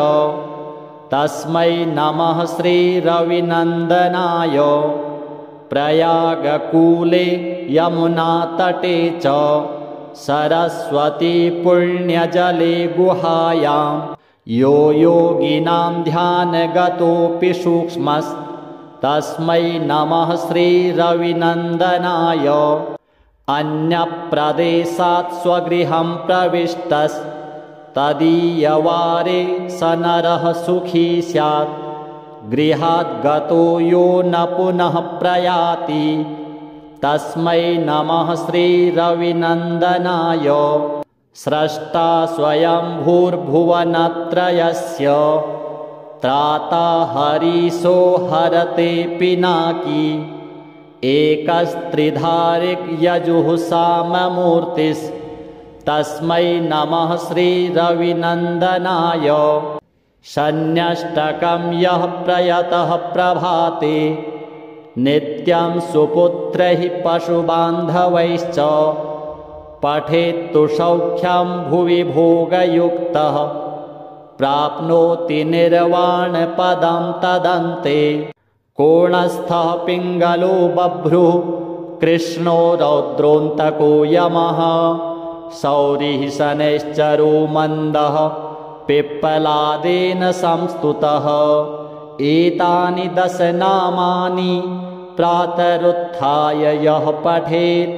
तस्मै नमः श्रीरविनन्दनाय। प्रयागकूले यमुनातटे च सरस्वती पुण्यजले गुहायां यो योगिनां ध्यानगतोऽपि सूक्ष्मस्तस्मै नमः श्रीरविनन्दनाय। अन्यप्रदेशात् स्वगृहं प्रविष्टस्तदीयवारे स नरः सुखी स्यात् गृहाद्गतो यो न पुनः प्रयाति तस्मै नमः श्रीरविनन्दनाय स्रष्टा स्वयंभूर्भुवनत्रयस्य त्राता हरीशो हरते पिनाकी एकस्त्रिधारिक यजुः साममूर्तिस्तस्मै नमः श्रीरविनन्दनाय शन्यष्टकं यः प्रयतः प्रभाते नित्यं सुपुत्रैः पशुबान्धवैश्च पठेत्तु सौख्यं भुवि भोगयुक्तः प्राप्नोति निर्वाणपदं तदन्ते कोणस्थः पिङ्गलो बभ्रुः कृष्णो रौद्रोऽन्तको यमः शौरिः शनैश्चरो मन्दः पिप्पलादेन संस्तुतः एतानि 10 नामानि प्रातरुत्थाय यः पठेत्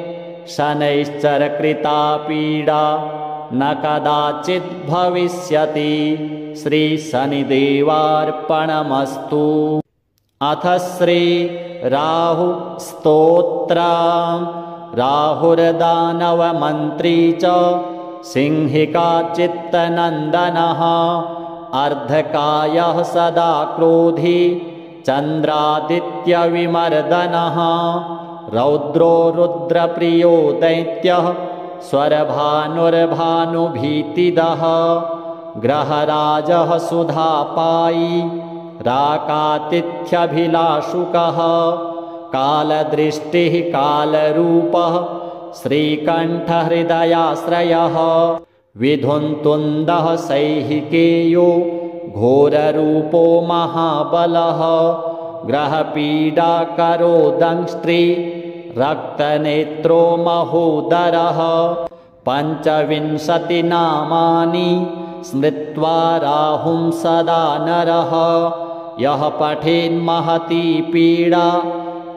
शनैश्चरकृता पीडा न कदाचित् भविष्यति श्रीशनिदेवार्पणमस्तु। अथ श्री राहु स्तोत्रम्। राहुर्दानवमन्त्री च सिंहिका चित्तनन्दनः अर्धकायः सदा क्रोधी चन्द्रादित्यविमर्दनः रौद्रो रुद्रप्रियो दैत्यः स्वरभानुर्भानुभीतिदः ग्रहराजः सुधापायी राकातिथ्यभिलाषुकः कालदृष्टिः कालरूपः श्रीकण्ठहृदयाश्रयः विधुन्तुन्दः सैहिकेयो घोररूपो महाबलः ग्रहपीडाकरो दंष्ट्री रक्तनेत्रो महोदरः 25 नामानि स्मृत्वा राहुं सदा नरः यः पठेन्महती पीडा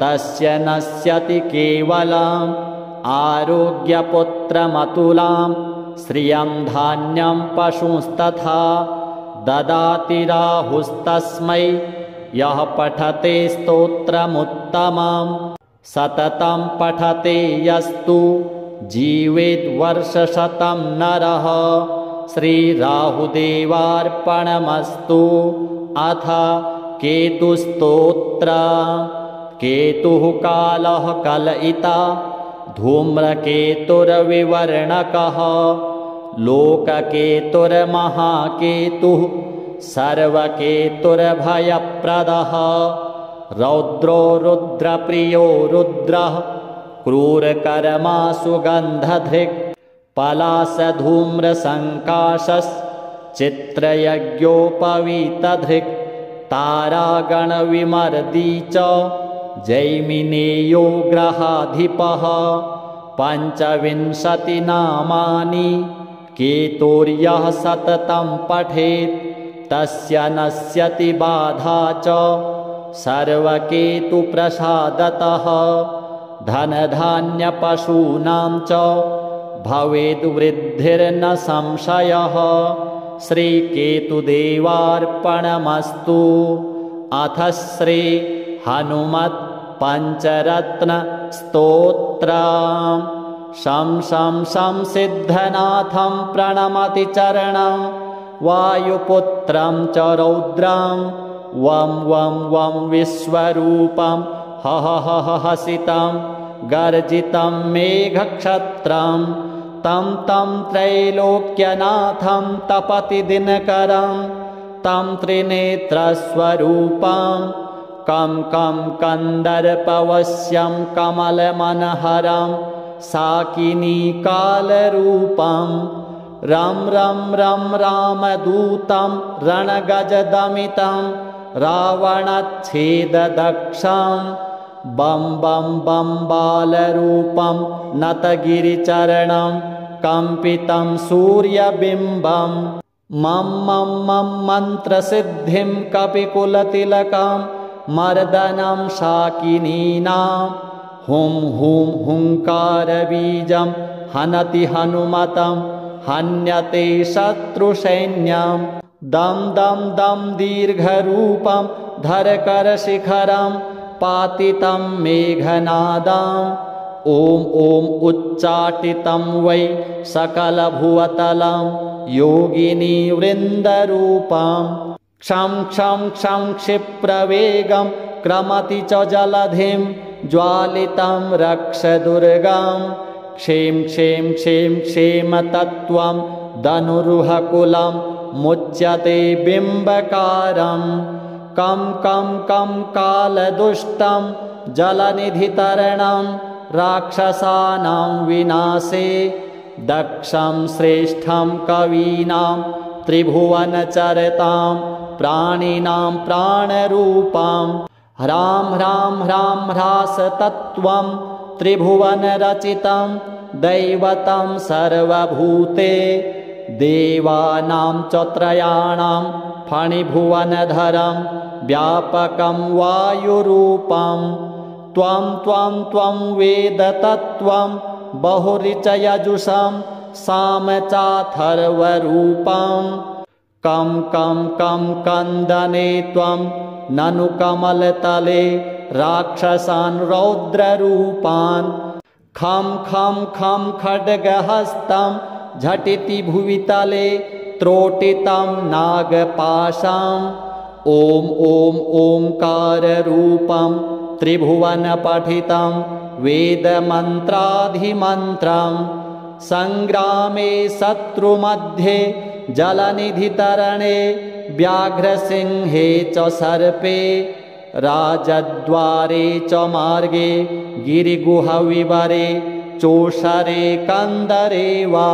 तस्य नश्यति केवलम् आरोग्यपुत्रमतुलां श्रियं धान्यं पशुंस्तथा ददाति राहुस्तस्मै यः पठते स्तोत्रमुत्तमं सततं पठते यस्तु जीवेद्वर्षशतं नरः श्रीराहुदेवार्पणमस्तु। अथ केतुस्तोत्रम्। केतुः कालः कलयिता धूम्रकेतुर्विवर्णकः लोककेतुर्महाकेतुः सर्वकेतुर्भयप्रदः रौद्रो रुद्रप्रियो रुद्रः क्रूरकर्मा सुगन्धधृक् पलाशधूम्रसङ्काशश्चित्रयज्ञोपवीतधृक् तारागणविमर्दी च जैमिनेयो ग्रहाधिपः 25 नामानि केतुर्यः सततं पठेत् तस्य नश्यति बाधा च सर्वकेतुप्रसादतः धनधान्यपशूनां च भवेद्वृद्धिर्न संशयः श्रीकेतुदेवार्पणमस्तु। अथ श्री हनुमत् पञ्चरत्न स्तोत्रम्। शं शं शं सिद्धनाथं प्रणमति चरणं वायुपुत्रं च रौद्रं वं वं वं विश्वरूपं हह हह हसितं गर्जितं मेघक्षत्रं तं तं त्रैलोक्यनाथं तपति दिनकरं तं त्रिनेत्रस्वरूपं कं कं कन्दर्पवश्यं कमलमनहरं साकिनीकालरूपं रं रं रं रामदूतं रणगजदमितं रावणच्छेददक्षं बं बं बं बालरूपं नतगिरिचरणं कम्पितं सूर्यबिम्बं मं मं मं मन्त्रसिद्धिं कपिकुलतिलकं मर्दनं शाकिनीनां हुं हुं हुङ्कारबीजं हनति हनुमतं हन्यते शत्रुसैन्यं दं दं दं दीर्घरूपं धरकरशिखरं पातितं मेघनादम् ॐ ॐ उच्चाटितं वै सकलभुवतलं योगिनी वृन्दरूपं क्षं क्षं क्षं क्षिप्रवेगं क्रमति च जलधिं ज्वालितं रक्षदुर्गं क्षें क्षें क्षें क्षेमतत्त्वं धनुरुहकुलं मुच्यते बिम्बकारं कं कं कं कालदुष्टं जलनिधितरणं राक्षसानां विनाशे दक्षं श्रेष्ठं कवीनां त्रिभुवनचरतां प्राणिनां प्राणरूपं ह्रां ह्रां ह्रां ह्रासतत्त्वं त्रिभुवनरचितं दैवतं सर्वभूते देवानां च त्रयाणां फणिभुवनधरं व्यापकं वायुरूपं त्वं त्वं त्वं वेदतत्त्वं बहुरिचयजुषं सामचाथर्वरूपं कं कं कं कन्दने त्वं ननु कमलतले राक्षसान् रौद्ररूपान् खं खं खं खड्गहस्तं झटिति भुवितले त्रोटितं नागपाशम् ॐ ॐ ओंकाररूपं त्रिभुवनपठितं वेदमन्त्राधिमन्त्रं संग्रामे शत्रुमध्ये जलनिधितरणे व्याघ्रसिंहे च सर्पे राजद्वारे च मार्गे गिरिगुहविवरे चोषरे कंदरे वा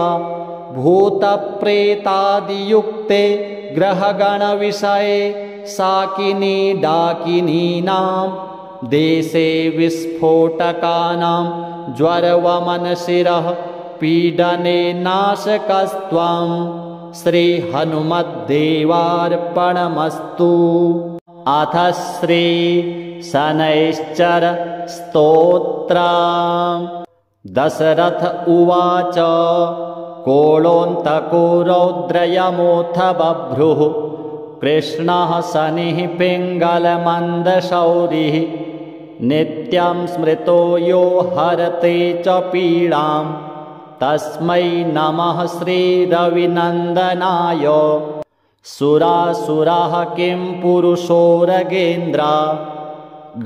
भूतप्रेतादियुक्ते ग्रहगणविषये साकिनी डाकिनीनां देशे विस्फोटकानां ज्वरवमनशिरः पीडने नाशकस्त्वं श्रीहनुमद्देवार्पणमस्तु। अथ श्री शनैश्चर स्तोत्रम्। दशरथ उवाच कोलोऽन्तको रौद्रयमोऽथ बभ्रुः कृष्णः शनिः पिङ्गलमन्दशौरिः नित्यं स्मृतो यो हरते च पीडां तस्मै नमः श्रीरविनन्दनाय। सुरासुराः किं पुरुषोरगेन्द्रा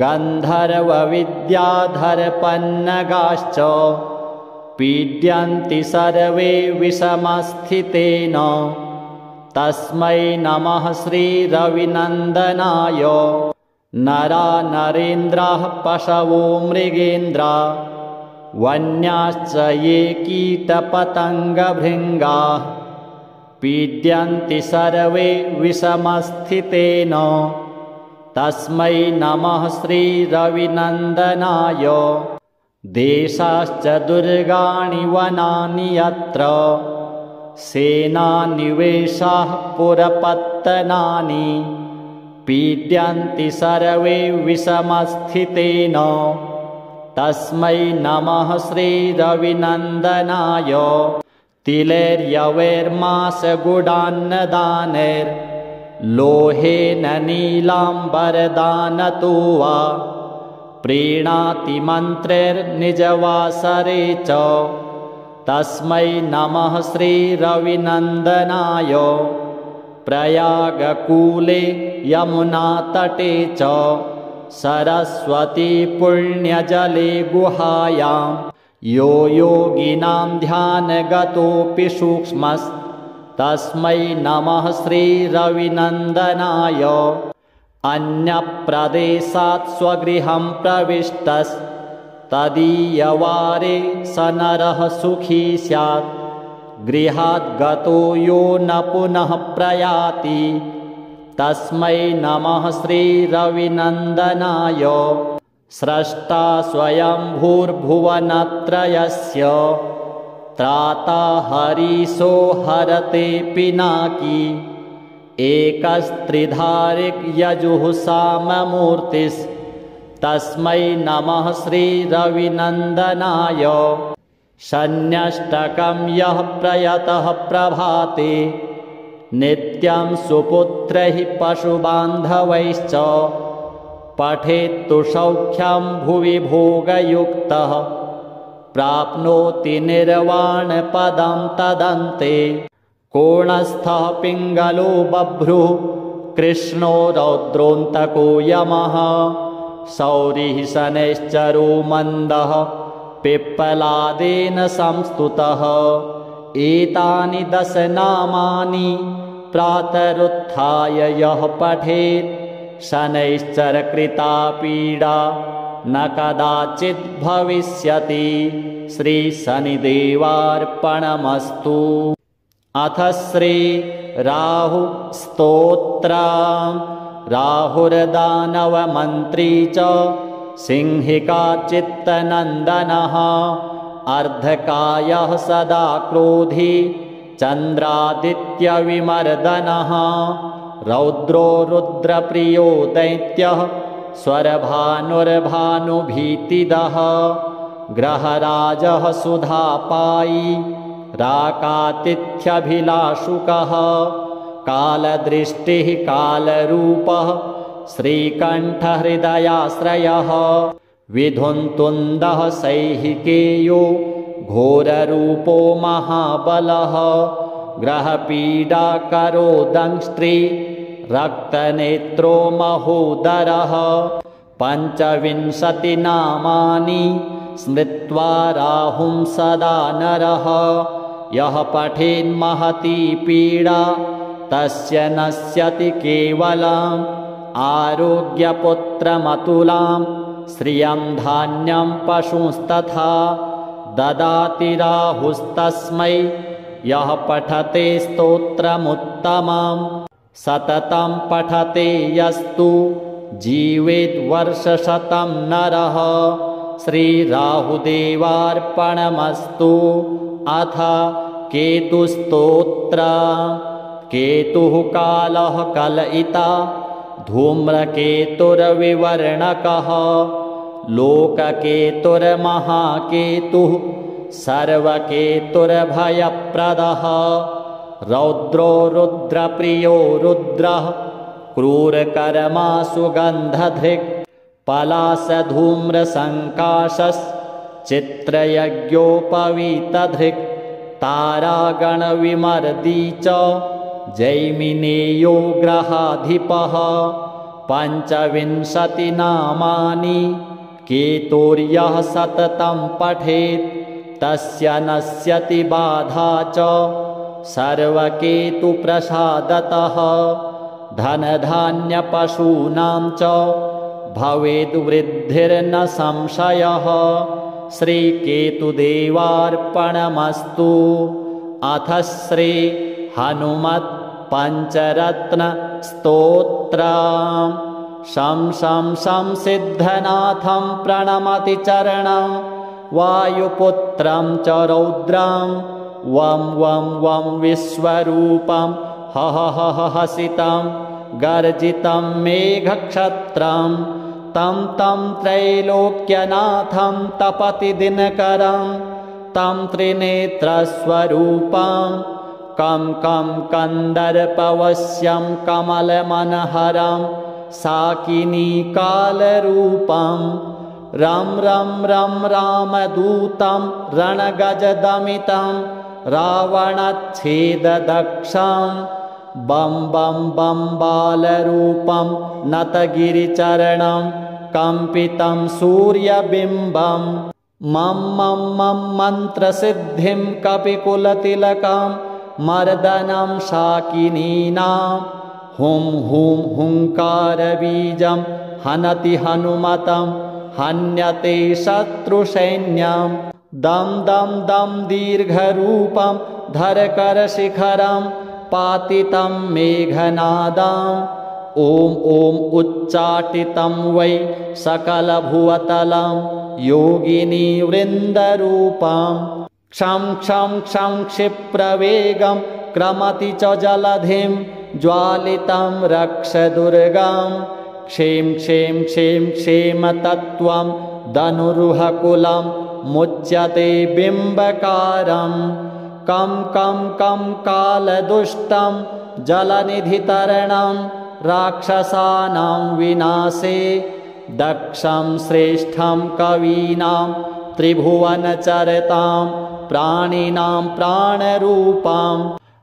गन्धर्वविद्याधरपन्नगाश्च पीड्यन्ति सर्वे विषमस्थितेन तस्मै नमः श्रीरविनन्दनाय। नरा नरेन्द्राः पशवो मृगेन्द्रा वन्याश्च ये कीटपतङ्गभृङ्गाः पीड्यन्ति सर्वे विषमस्थितेन तस्मै नमः श्रीरविनन्दनाय। देशाश्च दुर्गाणि वनानि यत्र सेनानिवेशाः पुरपत्तनानि पीड्यन्ति सर्वे विषमस्थितेन तस्मै नमः श्रीरविनन्दनाय। तिलैर्यवैर्मासगुडान्नदानैर्लोहेन नीलाम्बरदानतो वा प्रीणाति मन्त्रैर्निजवासरे च तस्मै नमः श्रीरविनन्दनाय। प्रयागकूले यमुनातटे च सरस्वती पुण्यजले गुहायां यो योगिनां ध्यानगतोऽपि सूक्ष्मस्तस्मै नमः श्रीरविनन्दनाय। अन्यप्रदेशात् स्वगृहं प्रविष्टस्तदीयवारे स नरः सुखी स्यात् गृहात् गतो यो न पुनः प्रयाति तस्मै नमः श्रीरविनन्दनाय। स्रष्टा स्वयंभूर्भुवनत्रयस्य त्राता हरीशो हरते पिनाकी एकस्त्रिधारिक यजुः साममूर्तिस्तस्मै नमः श्रीरविनन्दनाय। शन्यष्टकं यः प्रयतः प्रभाते नित्यं सुपुत्रैः पशुबान्धवैश्च पठेत्तु सौख्यं भुवि भोगयुक्तः प्राप्नोति निर्वाणपदं तदन्ते कोणस्थः पिङ्गलो बभ्रुः कृष्णो रौद्रोऽन्तको यमः शौरिः शनैश्चरो मन्दः पिप्पलादेन संस्तुतः एतानि 10 नामानि प्रातरुत्थाय यः पठेत् शनैश्चरकृता पीडा न कदाचित् भविष्यति। श्रीशनिदेवार्पणमस्तु। अथ श्री राहु स्तोत्रम्। राहुर्दानवमन्त्री च सिंहिका चित्तनन्दनः अर्धकायः सदा क्रोधी चन्द्रादित्यविमर्दनः रौद्रो रुद्रप्रियो दैत्यः स्वरभानुर्भानुभीतिदः ग्रहराजः सुधापायी राकातिथ्यभिलाषुकः कालदृष्टिः कालरूपः श्रीकण्ठहृदयाश्रयः विधुन्तुन्दः सैहिकेयो घोररूपो महाबलः ग्रहपीडाकरो दंष्ट्री रक्तनेत्रो महोदरः 25 नामानि स्मृत्वा राहुं सदा नरः यः पठेन्महती पीडा तस्य नश्यति केवलम् आरोग्यपुत्रमतुलां श्रियं धान्यं पशुंस्तथा ददाति राहुस्तस्मै यः पठते स्तोत्रमुत्तमं सततं पठते यस्तु जीवेद्वर्षशतं नरः। श्रीराहुदेवार्पणमस्तु। अथ केतुस्तोत्रम्। केतुः कालः कलयिता धूम्रकेतुर्विवर्णकः लोककेतुर्महाकेतुः सर्वकेतुर्भयप्रदः रौद्रो रुद्रप्रियो रुद्रः क्रूरकर्मा सुगन्धधृक् पलासधूम्रसङ्काशश्चित्रयज्ञोपवीतधृक् तारागणविमर्दी च जैमिनेयो ग्रहाधिपः 25 नामानि केतुर्यः सततं पठेत् तस्य नश्यति बाधा च सर्वकेतुप्रसादतः धनधान्यपशूनां च भवेद्वृद्धिर्न संशयः। श्रीकेतुदेवार्पणमस्तु। अथ श्री हनुमत् पञ्चरत्न स्तोत्रम्। शं शं शं सिद्धनाथं प्रणमति चरणं वायुपुत्रं च रौद्रं वं वं वं विश्वरूपं हह हह हसितं गर्जितं मेघक्षत्रं तं तं त्रैलोक्यनाथं तपति दिनकरं तं त्रिनेत्रस्वरूपं कं कं कन्दर्पवश्यं कमलमनहरं साकिनीकालरूपं रं रं रं रामदूतं रणगजदमितं रावणच्छेददक्षं बं बं बं बालरूपं नतगिरिचरणं कम्पितं सूर्यबिम्बं मं मं मं मन्त्रसिद्धिं कपिकुलतिलकं मर्दनं शाकिनीनां हुं हुं हुङ्कारबीजं हनति हनुमतं हन्यते शत्रुसैन्यं दं दं दं दीर्घरूपं धरकरशिखरं पातितं मेघनादं ॐ ॐ उच्चाटितं वै सकलभुवतलं योगिनी वृन्दरूपं क्षं क्षं क्षं क्षिप्रवेगं क्रमति च जलधिं ज्वालितं रक्षदुर्गं क्षें क्षें क्षें क्षेमतत्त्वं धनुरुहकुलं मुच्यते बिम्बकारं कं कं कं कालदुष्टं जलनिधितरणं राक्षसानां विनाशे दक्षं श्रेष्ठं कवीनां त्रिभुवनचरतां प्राणिनां प्राणरूपां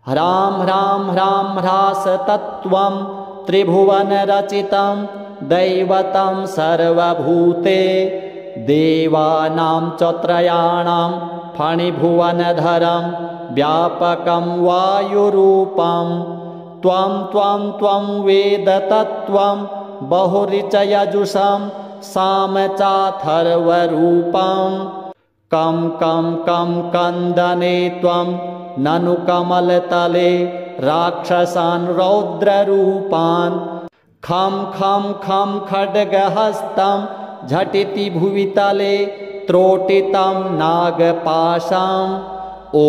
ह्रां ह्रां ह्रां ह्रासतत्त्वं त्रिभुवनरचितं दैवतं सर्वभूते देवानां च त्रयाणां फणिभुवनधरं व्यापकं वायुरूपं त्वं त्वं त्वं वेदतत्त्वं बहुरिचयजुषं सामचाथर्वरूपं कं कं कं कन्दने त्वं ननु कमलतले राक्षसान् रौद्ररूपान् खं खं खं खड्गहस्तं झटिति भुवितले त्रोटितं नागपाशाम् ॐ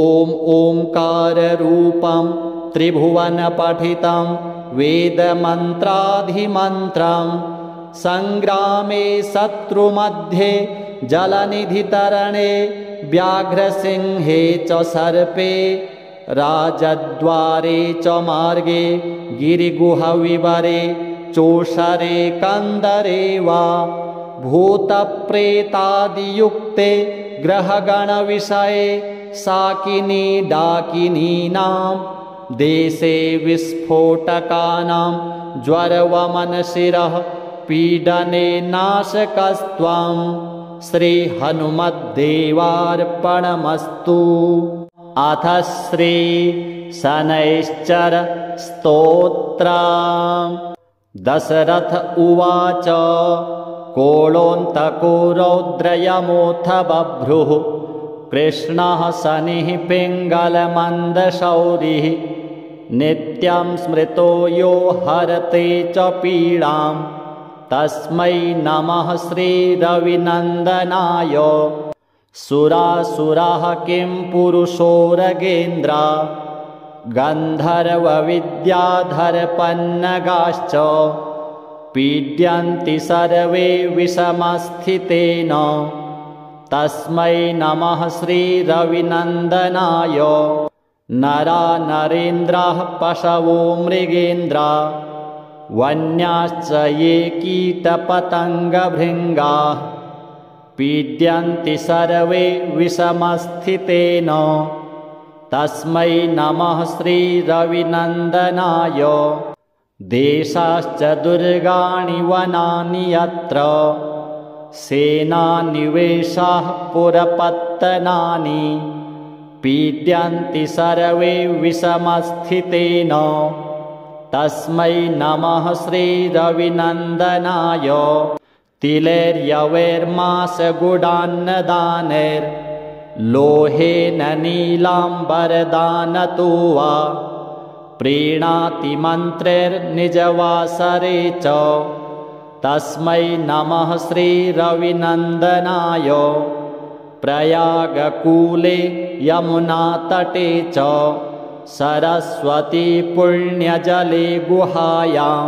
ॐ ओंकाररूपं त्रिभुवनपठितं वेदमन्त्राधिमन्त्रं संग्रामे शत्रुमध्ये जलनिधितरणे व्याघ्रसिंहे च सर्पे राजद्वारे च मार्गे गिरिगुहविवरे चोषरे कन्दरे वा भूतप्रेतादियुक्ते ग्रहगणविषये साकिनी डाकिनीनां देशे विस्फोटकानां ज्वरवमनशिरः पीडने नाशकस्त्वं श्रीहनुमद्देवार्पणमस्तु। अथ श्री शनैश्चर स्तोत्रम्। दशरथ उवाच कोलोऽन्तको रौद्रयमोऽथ बभ्रुः कृष्णः शनिः पिङ्गलमन्दशौरिः नित्यं स्मृतो यो हरते च पीडां तस्मै नमः श्रीरविनन्दनाय। सुरासुराः किं पुरुषोरगेन्द्रा गन्धर्वविद्याधरपन्नगाश्च पीड्यन्ति सर्वे विषमस्थितेन तस्मै नमः श्रीरविनन्दनाय। नरा नरेन्द्राः पशवो मृगेन्द्रा वन्याश्च ये कीटपतङ्गभृङ्गाः पीड्यन्ति सर्वे विषमस्थितेन तस्मै नमः श्रीरविनन्दनाय। देशाश्च दुर्गाणि वनानि यत्र सेनानिवेशाः पुरपत्तनानि पीड्यन्ति सर्वे विषमस्थितेन तस्मै नमः श्रीरविनन्दनाय। तिलैर्यवैर्मासगुडान्नदानैर्लोहेन नीलाम्बरदानतो वा प्रीणाति मन्त्रैर्निजवासरे च तस्मै नमः श्रीरविनन्दनाय। प्रयागकूले यमुनातटे च सरस्वती पुण्यजले गुहायां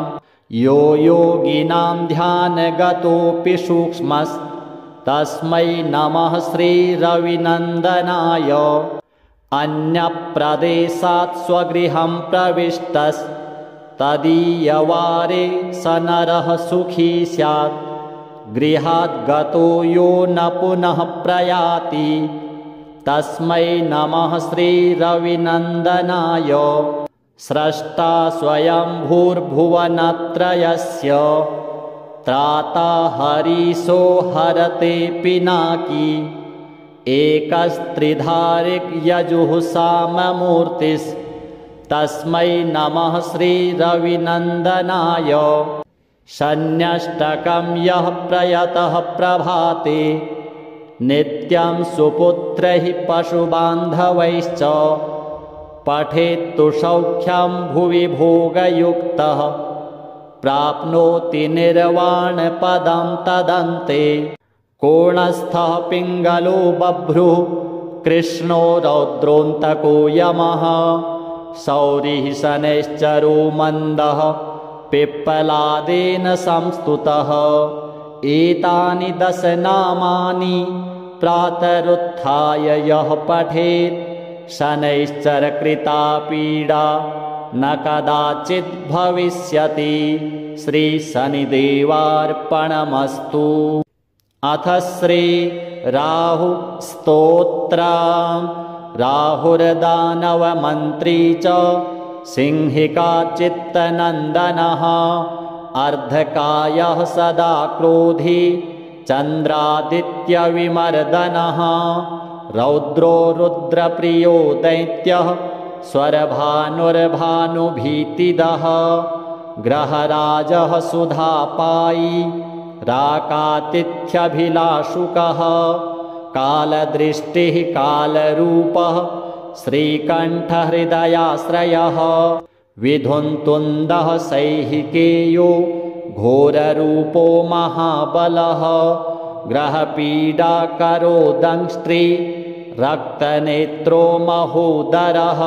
यो योगिनां ध्यानगतोऽपि सूक्ष्मस्तस्मै नमः श्रीरविनन्दनाय। अन्यप्रदेशात् स्वगृहं प्रविष्टस्तदीयवारे स नरः सुखी स्यात् गृहात् गतो यो न पुनः प्रयाति तस्मै नमः श्रीरविनन्दनाय। स्रष्टा स्वयंभूर्भुवनत्रयस्य त्राता हरीशो हरते पिनाकी एकस्त्रिधारिक यजुः साममूर्तिस्तस्मै नमः श्रीरविनन्दनाय। शन्यष्टकं यः प्रयतः प्रभाते नित्यं सुपुत्रैः पशुबान्धवैश्च पठेत्तु सौख्यं भुवि भोगयुक्तः प्राप्नोति निर्वाणपदं तदन्ते। कोणस्थः पिङ्गलो बभ्रुः कृष्णो रौद्रोऽन्तको यमः शौरिः शनैश्चरो मन्दः पिप्पलादेन संस्तुतः। एतानि 10 नामानि प्रातरुत्थाय यः पठेत् शनैश्चरकृता पीडा न कदाचित् भविष्यति। श्रीशनिदेवार्पणमस्तु। अथ श्री राहुस्तोत्रम्। राहुर्दानवमन्त्री च सिंहिका चित्तनन्दनः। अर्धकायः सदा क्रोधी चन्द्रादित्यविमर्दनः। रौद्रो रुद्रप्रियो दैत्यः स्वरभानुर्भानुभीतिदः। ग्रहराजः सुधापायी राकातिथ्यभिलाषुकः। कालदृष्टिः कालरूपः श्रीकण्ठहृदयाश्रयः। विधुन्तुन्दः सैहिकेयो घोररूपो महाबलः। ग्रहपीडाकरो दंष्ट्री रक्तनेत्रो महोदरः।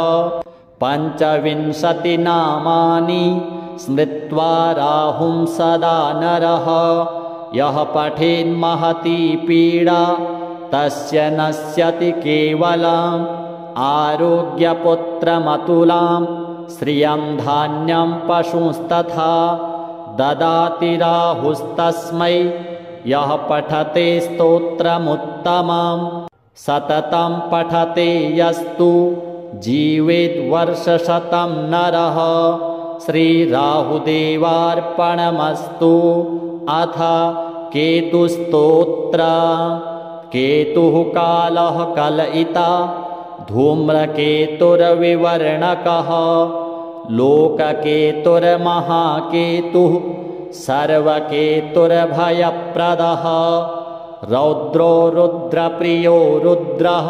25 नामानि स्मृत्वा राहुं सदा नरः। यः पठेन्महती पीडा तस्य नश्यति केवलम्। आरोग्यपुत्रमतुलां श्रियं धान्यं पशुंस्तथा ददाति राहुस्तस्मै। यः पठते स्तोत्रमुत्तमं सततं पठते यस्तु जीवेद्वर्षशतं नरः। श्रीराहुदेवार्पणमस्तु। अथ केतुस्तोत्रम्। केतुः कालः कलयिता धूम्रकेतुर्विवर्णकः। लोककेतुर्महाकेतुः सर्वकेतुर्भयप्रदः। रौद्रो रुद्रप्रियो रुद्रः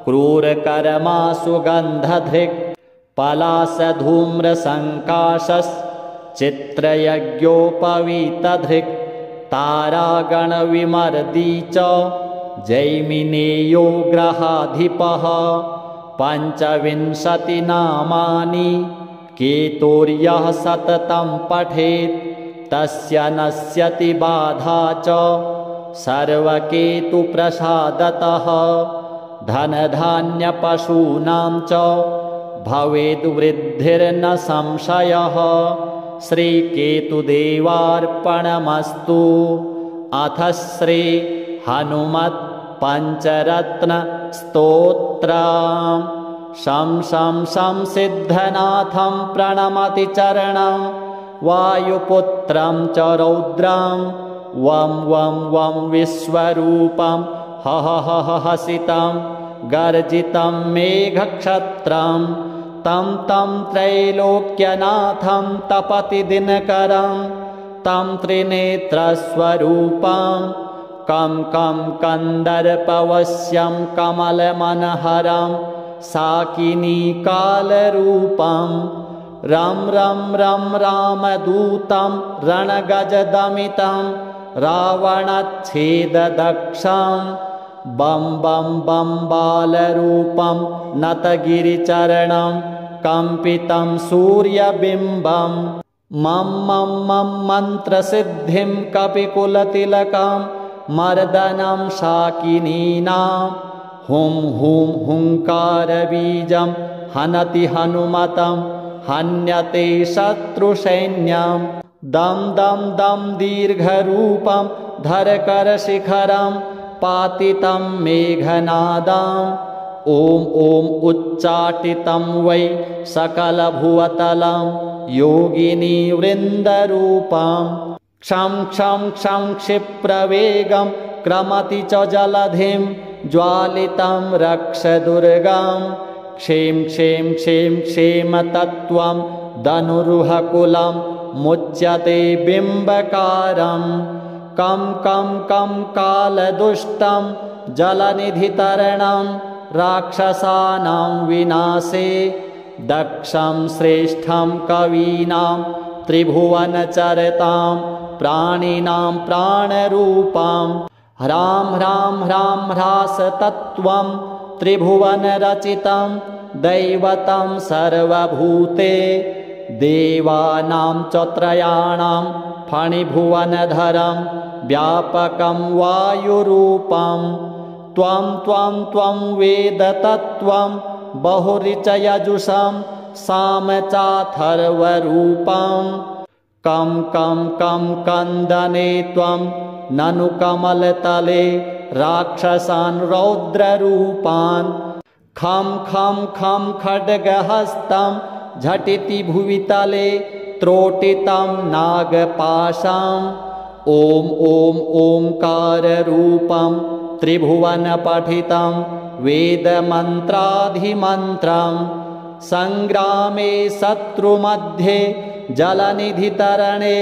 क्रूरकर्मा सुगन्धधृक्। पलाशधूम्रसङ्काशश्चित्रयज्ञोपवीतधृक्। तारागणविमर्दी च जैमिनेयो ग्रहाधिपः। 25 नामानि केतुर्यः सततं पठेत् तस्य नश्यति बाधा च सर्वकेतुप्रसादतः। धनधान्यपशूनां च भवेद्वृद्धिर्न संशयः। श्रीकेतुदेवार्पणमस्तु। अथ श्री हनुमत् पञ्चरत्नस्तोत्रम्। शं शं शं सिद्धनाथं प्रणमति चरणं। वायुपुत्रं च रौद्रं वं वं वं विश्वरूपं हसितं गर्जितं मेघक्षत्रं। तं तं त्रैलोक्यनाथं तपति दिनकरं। तं त्रिनेत्रस्वरूपं कं कं कन्दर्पवश्यं कमलमनहरं साकिनीकालरूपं। रं रं रं रामदूतं रणगजदमितं रावणच्छेददक्षं। बं बं बं बालरूपं नतगिरिचरणं कम्पितं सूर्यबिम्बं। मं मं मं मन्त्रसिद्धिं कपिकुलतिलकं मर्दनं शाकिनीनां। हुं हुं हुङ्कारबीजं हनति हनुमतं हन्यते शत्रुसैन्यं। दं दं दं दीर्घरूपं धरकरशिखरं पातितं मेघनादम्। ॐ ॐ उच्चाटितं वै सकलभुवतलं योगिनीवृन्दरूपं। क्षं क्षं क्षं क्षिप्रवेगं क्रमति च जलधिं ज्वालितं रक्षदुर्गं। क्षें क्षें क्षें क्षेमतत्त्वं धनुरुहकुलं मुच्यते बिम्बकारं। कं कं कं कालदुष्टं जलनिधितरणं राक्षसानां विनाशे। दक्षं श्रेष्ठं कवीनां त्रिभुवनचरतां प्राणिनां प्राणरूपं। ह्रां ह्रां ह्रां ह्रासतत्त्वं त्रिभुवनरचितं दैवतं सर्वभूते। देवानां च त्रयाणां फणिभुवनधरं व्यापकं वायुरूपं। त्वं त्वं त्वं वेदतत्त्वं बहुरिचयजुषं साम चाथर्वरूपम् कं कं कं कन्दने त्वं ननु कमलतले राक्षसान् रौद्ररूपान् खं खं खं खड्गहस्तं झटिति भुवितले त्रोटितं नागपाशाम् ॐ ॐ ओंकाररूपं त्रिभुवनपठितं वेदमन्त्राधिमन्त्रं संग्रामे शत्रुमध्ये जलनिधितरणे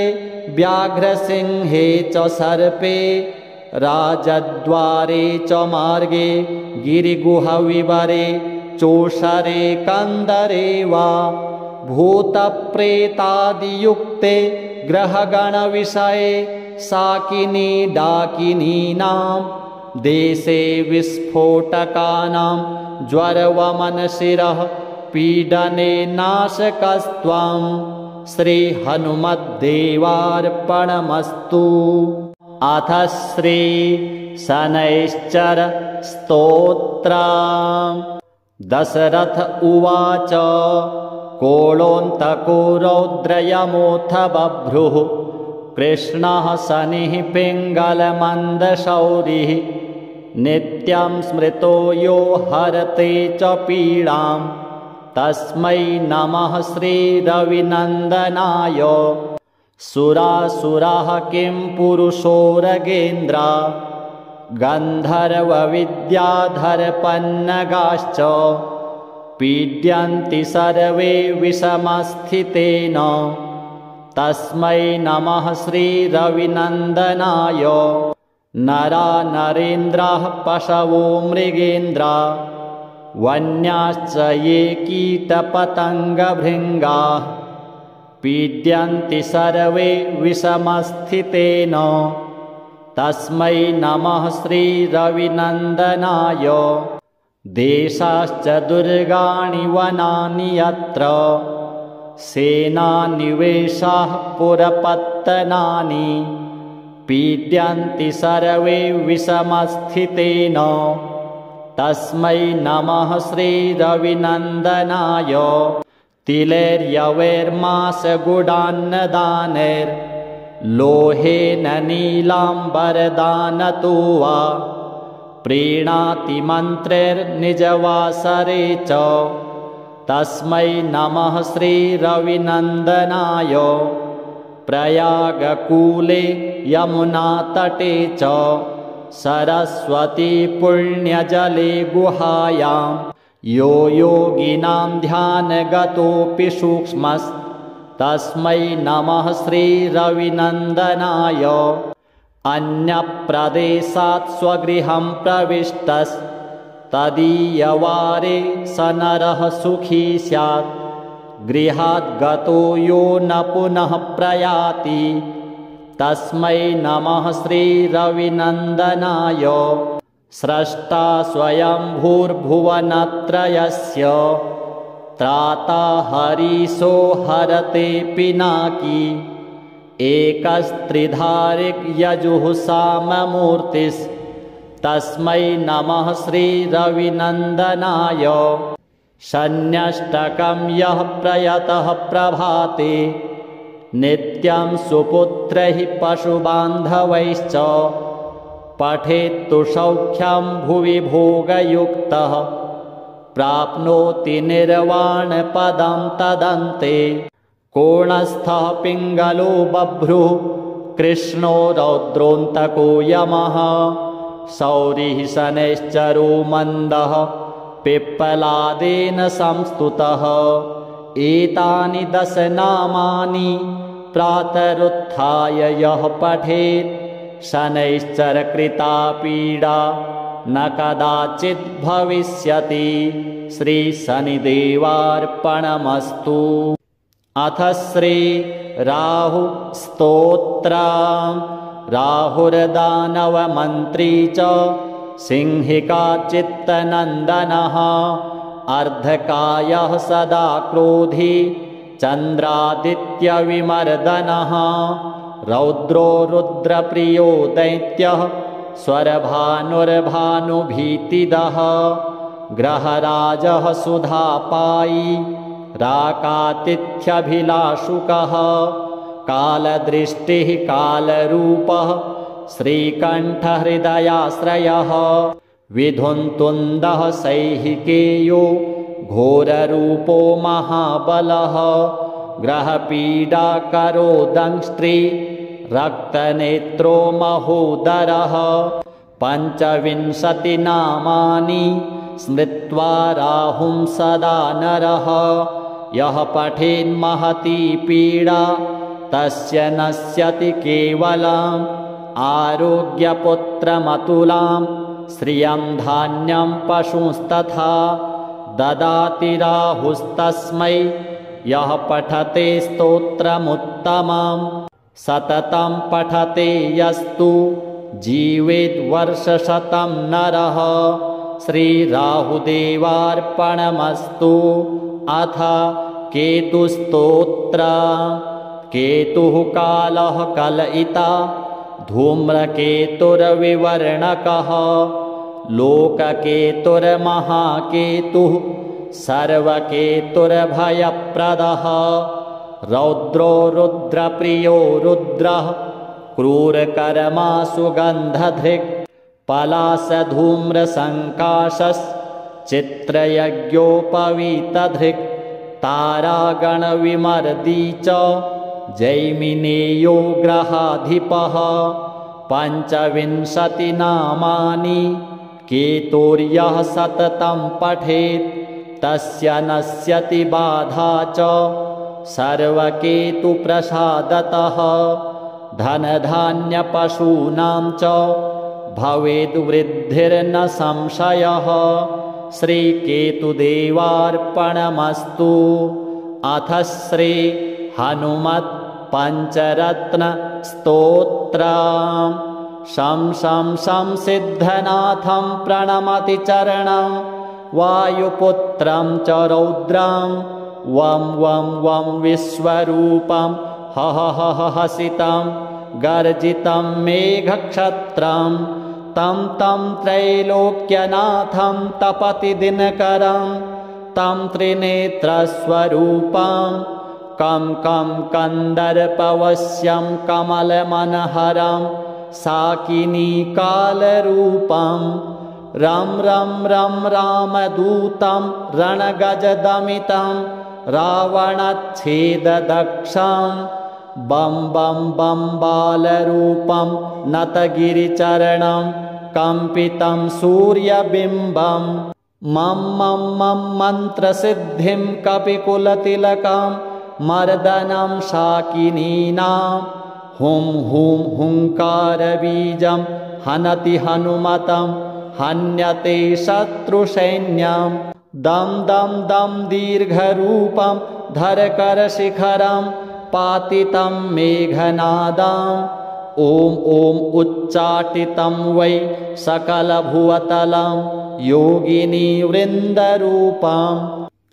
व्याघ्रसिंहे च सर्पे राजद्वारे च मार्गे गिरिगुहविवरे चोषरे कन्दरे वा भूतप्रेतादियुक्ते ग्रहगणविषये साकिनी डाकिनीनां देशे विस्फोटकानां ज्वरवमनशिरः पीडने नाशकस्त्वं श्रीहनुमद्देवार्पणमस्तु। अथ श्री शनैश्चर स्तोत्रम्। दशरथ उवाच कोलोऽन्तको रौद्रयमोऽथ बभ्रुः कृष्णः शनिः पिङ्गलमन्दशौरिः नित्यं स्मृतो यो हरते च पीडां तस्मै नमः श्रीरविनन्दनाय। सुरासुराः किं पुरुषोरगेन्द्रा गन्धर्वविद्याधरपन्नगाश्च पीड्यन्ति सर्वे विषमस्थितेन तस्मै नमः श्रीरविनन्दनाय। नरा नरेन्द्राः पशवो मृगेन्द्रा वन्याश्च ये कीटपतङ्गभृङ्गाः पीड्यन्ति सर्वे विषमस्थितेन तस्मै नमः श्रीरविनन्दनाय। देशाश्च दुर्गाणि वनानि यत्र सेनानिवेशाः पुरपत्तनानि पीड्यन्ति सर्वे विषमस्थितेन तस्मै नमः श्रीरविनन्दनाय। तिलैर्यवैर्मासगुडान्नदानैर्लोहेन नीलाम्बरदानतो वा प्रीणाति मन्त्रैर्निजवासरे च तस्मै नमः श्रीरविनन्दनाय। प्रयागकूले यमुनातटे च सरस्वती पुण्यजले गुहायां यो योगिनां ध्यानगतोऽपि सूक्ष्मस्तस्मै नमः श्रीरविनन्दनाय। अन्यप्रदेशात् स्वगृहं प्रविष्टस्तदीयवारे स नरः सुखी स्यात् गृहात् गतो यो न पुनः प्रयाति तस्मै नमः श्रीरविनन्दनाय। स्रष्टा स्वयंभूर्भुवनत्रयस्य त्राता हरीशो हरते पिनाकी एकस्त्रिधारिक् यजुः साममूर्तिस्तस्मै नमः श्रीरविनन्दनाय। शन्यष्टकं यः प्रयतः प्रभाते नित्यं सुपुत्रैः पशुबान्धवैश्च पठेत्तु सौख्यं भुवि भोगयुक्तः प्राप्नोति निर्वाणपदं तदन्ते। कोणस्थः पिङ्गलो बभ्रुः कृष्णो रौद्रोऽन्तको यमः शौरिः शनैश्चरो मन्दः पिप्पलादेन संस्तुतः। एतानि 10 नामानि प्रातरुत्थाय यः पठेत् शनैश्चरकृता पीडा न कदाचित् भविष्यति। श्रीशनिदेवार्पणमस्तु। अथ श्री राहु स्तोत्रम्। राहुर्दानवमन्त्री च सिंहिका चित्तनन्दनः अर्धकायः सदा क्रोधी चन्द्रादित्यविमर्दनः रौद्रो रुद्रप्रियो दैत्यः स्वरभानुर्भानुभीतिदः ग्रहराजः सुधापायी राकातिथ्यभिलाषुकः कालदृष्टिः कालरूपः श्रीकण्ठहृदयाश्रयः विधुन्तुन्दः सैहिकेयो घोररूपो महाबलः ग्रहपीडाकरो दंष्ट्री रक्तनेत्रो महोदरः 25 नामानि स्मृत्वा राहुं सदा नरः यः पठेन्महती पीडा तस्य नश्यति केवलम् आरोग्यपुत्रमतुलां श्रियं धान्यं पशुंस्तथा ददाति राहुस्तस्मै यः पठते स्तोत्रमुत्तमं सततं पठते यस्तु जीवेद्वर्षशतं नरः श्रीराहुदेवार्पणमस्तु अथ केतुस्तोत्र केतुः कालः कलयिता धूम्रकेतुर्विवर्णकः लोककेतुर्महाकेतुः सर्वकेतुर्भयप्रदः रौद्रो रुद्रप्रियो रुद्रः क्रूरकर्मा सुगन्धधृक् पलासधूम्रसङ्काशश्चित्रयज्ञोपवीतधृक् तारागणविमर्दी च जैमिनेयो ग्रहाधिपः 25 नामानि केतुर्यः सततं पठेत् तस्य नश्यति बाधा च सर्वकेतुप्रसादतः धनधान्यपशूनां च भवेद्वृद्धिर्न संशयः श्रीकेतुदेवार्पणमस्तु अथ श्री हनुमत् पञ्चरत्न स्तोत्रम् शं शं शं सिद्धनाथं प्रणमति चरणं वायुपुत्रं च रौद्रं वं वं वं विश्वरूपं हह हह हसितं गर्जितं मेघक्षत्रं तं तं त्रैलोक्यनाथं तपति दिनकरं तं त्रिनेत्रस्वरूपं कं कं कन्दर्पवश्यं कमलमनहरं साकिनीकालरूपं रं रं रं रामदूतं रणगजदमितं रावणच्छेददक्षं बं बं बं बालरूपं नतगिरिचरणं कम्पितं सूर्यबिम्बं मं मं मं मन्त्रसिद्धिं कपिकुलतिलकं मर्दनं शाकिनीनां हुं हुं हुङ्कारबीजं हनति हनुमतं हन्यते शत्रुसैन्यं दं दं दं दीर्घरूपं धरकरशिखरं पातितं मेघनादम् ॐ ॐ उच्चाटितं वै सकलभुवतलं योगिनीवृन्दरूपं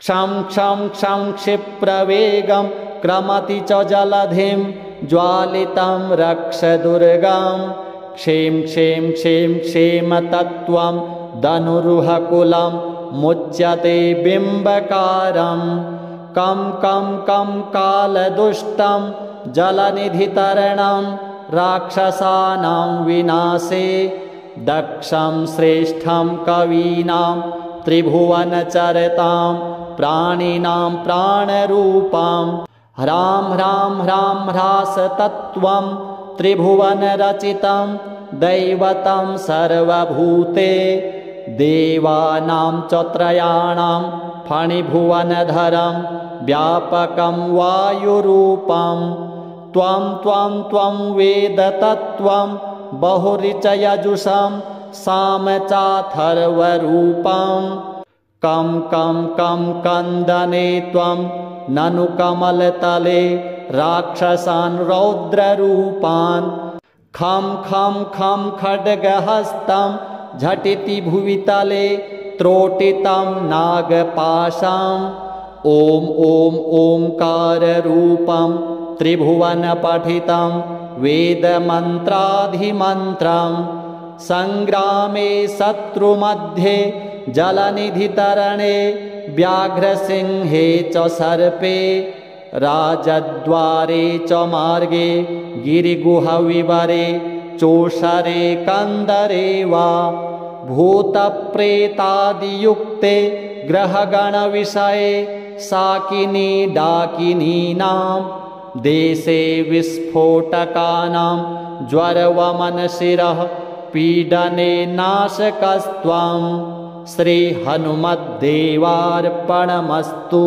क्षं क्षं क्षं क्षिप्रवेगं क्रमति च जलधिं ज्वालितं रक्षदुर्गं क्षें क्षें क्षें क्षेमतत्त्वं धनुरुहकुलं मुच्यते बिम्बकारं कं कं कं कालदुष्टं जलनिधितरणं राक्षसानां विनाशे दक्षं श्रेष्ठं कवीनां त्रिभुवनचरतां प्राणिनां प्राणरूपं ह्रां ह्रां ह्रां ह्रासतत्त्वं त्रिभुवनरचितं दैवतं सर्वभूते देवानां च त्रयाणां फणिभुवनधरं व्यापकं वायुरूपं त्वं त्वं त्वं वेदतत्त्वं बहुरिचयजुषं सामचाथर्वरूपं कं कं कं कन्दने त्वं ननु कमलतले राक्षसान् रौद्ररूपान् खं खं खं खड्गहस्तं झटिति भुवितले त्रोटितं नागपाशम् ॐ ॐ ओंकाररूपं त्रिभुवनपठितं वेदमन्त्राधिमन्त्रं सङ्ग्रामे शत्रुमध्ये जलनिधितरणे व्याघ्रसिंहे च सर्पे राजद्वारे च मार्गे गिरिगुहविवरे चोषरे कन्दरे वा भूतप्रेतादियुक्ते ग्रहगणविषये साकिनी डाकिनीनां देशे विस्फोटकानां ज्वरवमनशिरः पीडने नाशकस्त्वं श्रीहनुमद्देवार्पणमस्तु।